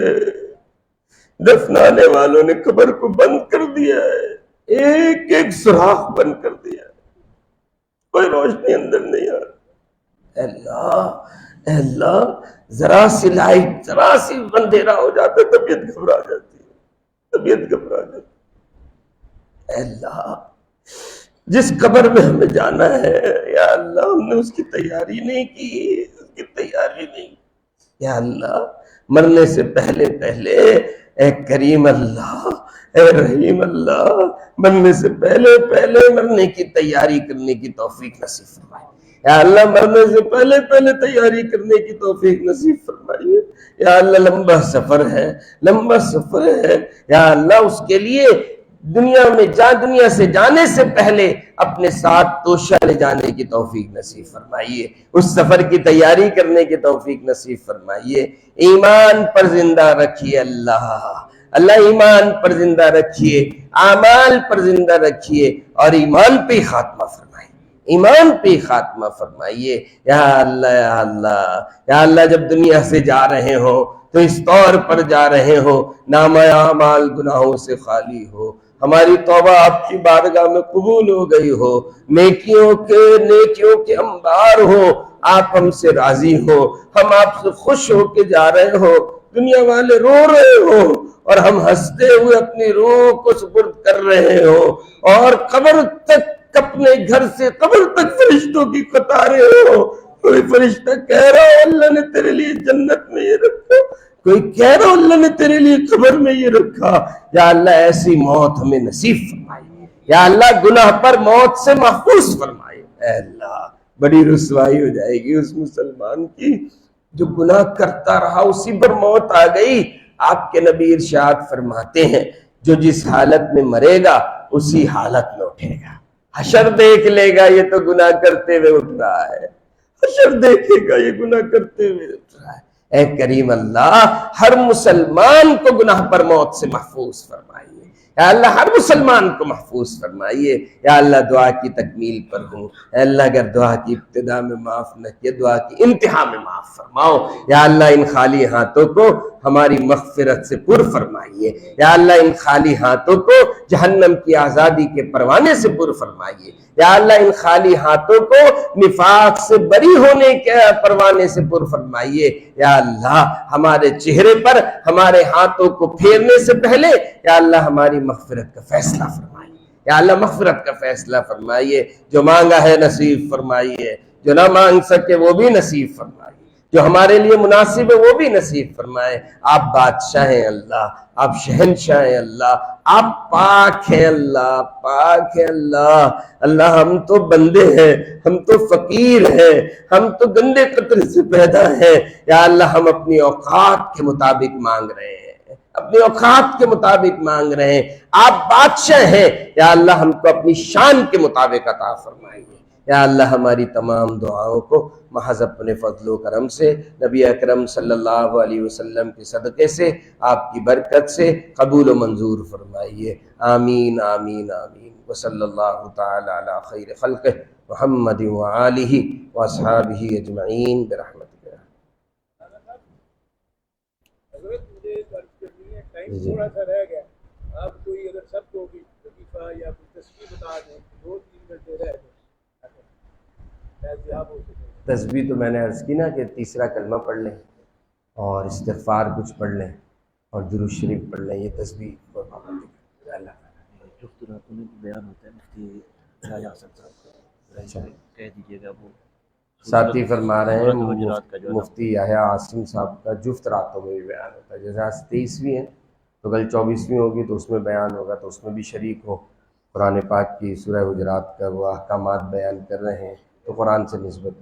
دفنانے والوں نے قبر کو بند کر دیا ہے، ایک ایک سوراخ بند کر دیا ہے، کوئی روشنی اندر نہیں آ رہی۔ اے اللہ، اے اللہ، ذرا سی لائٹ، ذرا سی اندھیرا ہو جاتا ہے، طبیعت گھبرا جاتی ہے، طبیعت گھبرا جاتی ہے۔ اے اللہ، جس قبر میں ہمیں جانا ہے یا اللہ، ہم نے اس کی تیاری نہیں کی، اس کی تیاری نہیں کی۔ یا اللہ، مرنے سے پہلے پہلے اے کریم اللہ، اے رحیم اللہ، مرنے سے پہلے پہلے مرنے کی تیاری کرنے کی توفیق نصیب فرمائے۔ یا اللہ، مرنے سے پہلے پہلے تیاری کرنے کی توفیق نصیب فرمائیے۔ یا اللہ، لمبا سفر ہے، لمبا سفر ہے، یا اللہ اس کے لیے دنیا سے جانے سے پہلے اپنے ساتھ توشہ لے جانے کی توفیق نصیب فرمائیے، اس سفر کی تیاری کرنے کی توفیق نصیب فرمائیے۔ ایمان پر زندہ رکھیے اللہ، اللہ ایمان پر زندہ رکھیے، اعمال پر زندہ رکھیے، اور ایمان پہ ہی خاتمہ فرمائیے، ایمان پہ ہی خاتمہ فرمائیے۔ یا اللہ، یا اللہ، یا اللہ، جب دنیا سے جا رہے ہو تو اس طور پر جا رہے ہو نامہ اعمال گناہوں سے خالی ہو، ہماری توبہ آپ کی بارگاہ میں قبول ہو گئی ہو، نیکیوں کے انبار ہو، آپ ہم سے راضی ہو، ہم آپ سے خوش ہو کے جا رہے ہو، دنیا والے رو رہے ہو اور ہم ہنستے ہوئے اپنی روح کو سپرد کر رہے ہو، اور قبر تک، اپنے گھر سے قبر تک فرشتوں کی قطاریں ہو، کوئی فرشتہ کہہ رہا ہو اللہ نے تیرے لیے جنت میں یہ رکھا، کوئی کہہ رہا اللہ نے تیرے لیے قبر میں یہ رکھا۔ یا اللہ، ایسی موت ہمیں نصیب فرمائے، یا اللہ گناہ پر موت سے محفوظ فرمائے۔ اے اللہ، بڑی رسوائی ہو جائے گی اس مسلمان کی جو گناہ کرتا رہا، اسی پر موت آ گئی۔ آپ کے نبی ارشاد فرماتے ہیں جو جس حالت میں مرے گا اسی حالت میں اٹھے گا۔ حشر دیکھ لے گا یہ تو گناہ کرتے ہوئے اٹھ رہا ہے، حشر دیکھے گا یہ گناہ کرتے ہوئے اٹھ رہا ہے۔ اے کریم اللہ، ہر مسلمان کو گناہ پر موت سے محفوظ فرمائیے، یا اللہ ہر مسلمان کو محفوظ فرمائیے۔ یا اللہ، دعا کی تکمیل پر ہوں، اے اللہ اگر دعا کی ابتدا میں معاف نہ کیا، دعا کی انتہا میں معاف فرماؤ۔ یا اللہ، ان خالی ہاتھوں کو ہماری مغفرت سے پر فرمائیے، یا اللہ ان خالی ہاتھوں کو جہنم کی آزادی کے پروانے سے پر فرمائیے، یا اللہ ان خالی ہاتھوں کو نفاق سے بری ہونے کے پروانے سے پر فرمائیے۔ یا اللہ، ہمارے چہرے پر ہمارے ہاتھوں کو پھیرنے سے پہلے یا اللہ ہماری مغفرت کا فیصلہ فرمائیے، یا اللہ مغفرت کا فیصلہ فرمائیے۔ جو مانگا ہے نصیب فرمائیے، جو نہ مانگ سکے وہ بھی نصیب فرمائیے، جو ہمارے لیے مناسب ہے وہ بھی نصیب فرمائے۔ آپ بادشاہ ہیں اللہ، آپ شہنشاہ ہیں اللہ، آپ پاک ہیں اللہ، پاک ہیں اللہ۔ اللہ ہم تو بندے ہیں، ہم تو فقیر ہیں، ہم تو گندے قطرے سے پیدا ہیں، یا اللہ ہم اپنی اوقات کے مطابق مانگ رہے ہیں، اپنی اوقات کے مطابق مانگ رہے ہیں۔ آپ بادشاہ ہیں، یا اللہ ہم کو اپنی شان کے مطابق عطا فرمائیے۔ یا اللہ ہماری تمام دعاؤں کو محض اپنے فضل و کرم سے، نبی اکرم صلی اللہ علیہ وسلم کے صدقے سے، آپ کی برکت سے قبول و منظور فرمائیے۔ آمین آمین آمین۔ وصلی اللہ تعالی علی خیر خلقہ محمد وآلہ واصحابہ اجمعین برحمتک۔ حضرت مجھے ٹائم تھوڑا سا رہ گیا، آپ کوئی اگر سب کو بھی وظیفہ یا کوئی تسبیح بتا دیں، 2-3 گھنٹے رہ گئے تسبیح تو میں نے عرض کی نا کہ تیسرا کلمہ پڑھ لیں اور استغفار کچھ پڑھ لیں اور درود شریف پڑھ لیں، یہ تسبیح اور پابندی کریں۔ اللہ جفت راتوں میں بیان ہوتا ہے مفتی راجہ حسن صاحب کا، کہہ دیجیے گا وہ ساتھی فرما رہے ہیں حجرات کا جو مفتی یحییٰ عاصم صاحب کا جفت راتوں میں بھی بیان ہوتا ہے، جیسے آج 23ویں ہے تو کل 24ویں ہوگی تو اس میں بیان ہوگا، تو اس میں بھی شریک ہو۔ قرآن پاک کی سورہ حجرات کا وہ احکامات بیان کر رہے ہیں تو قرآن سے نسبت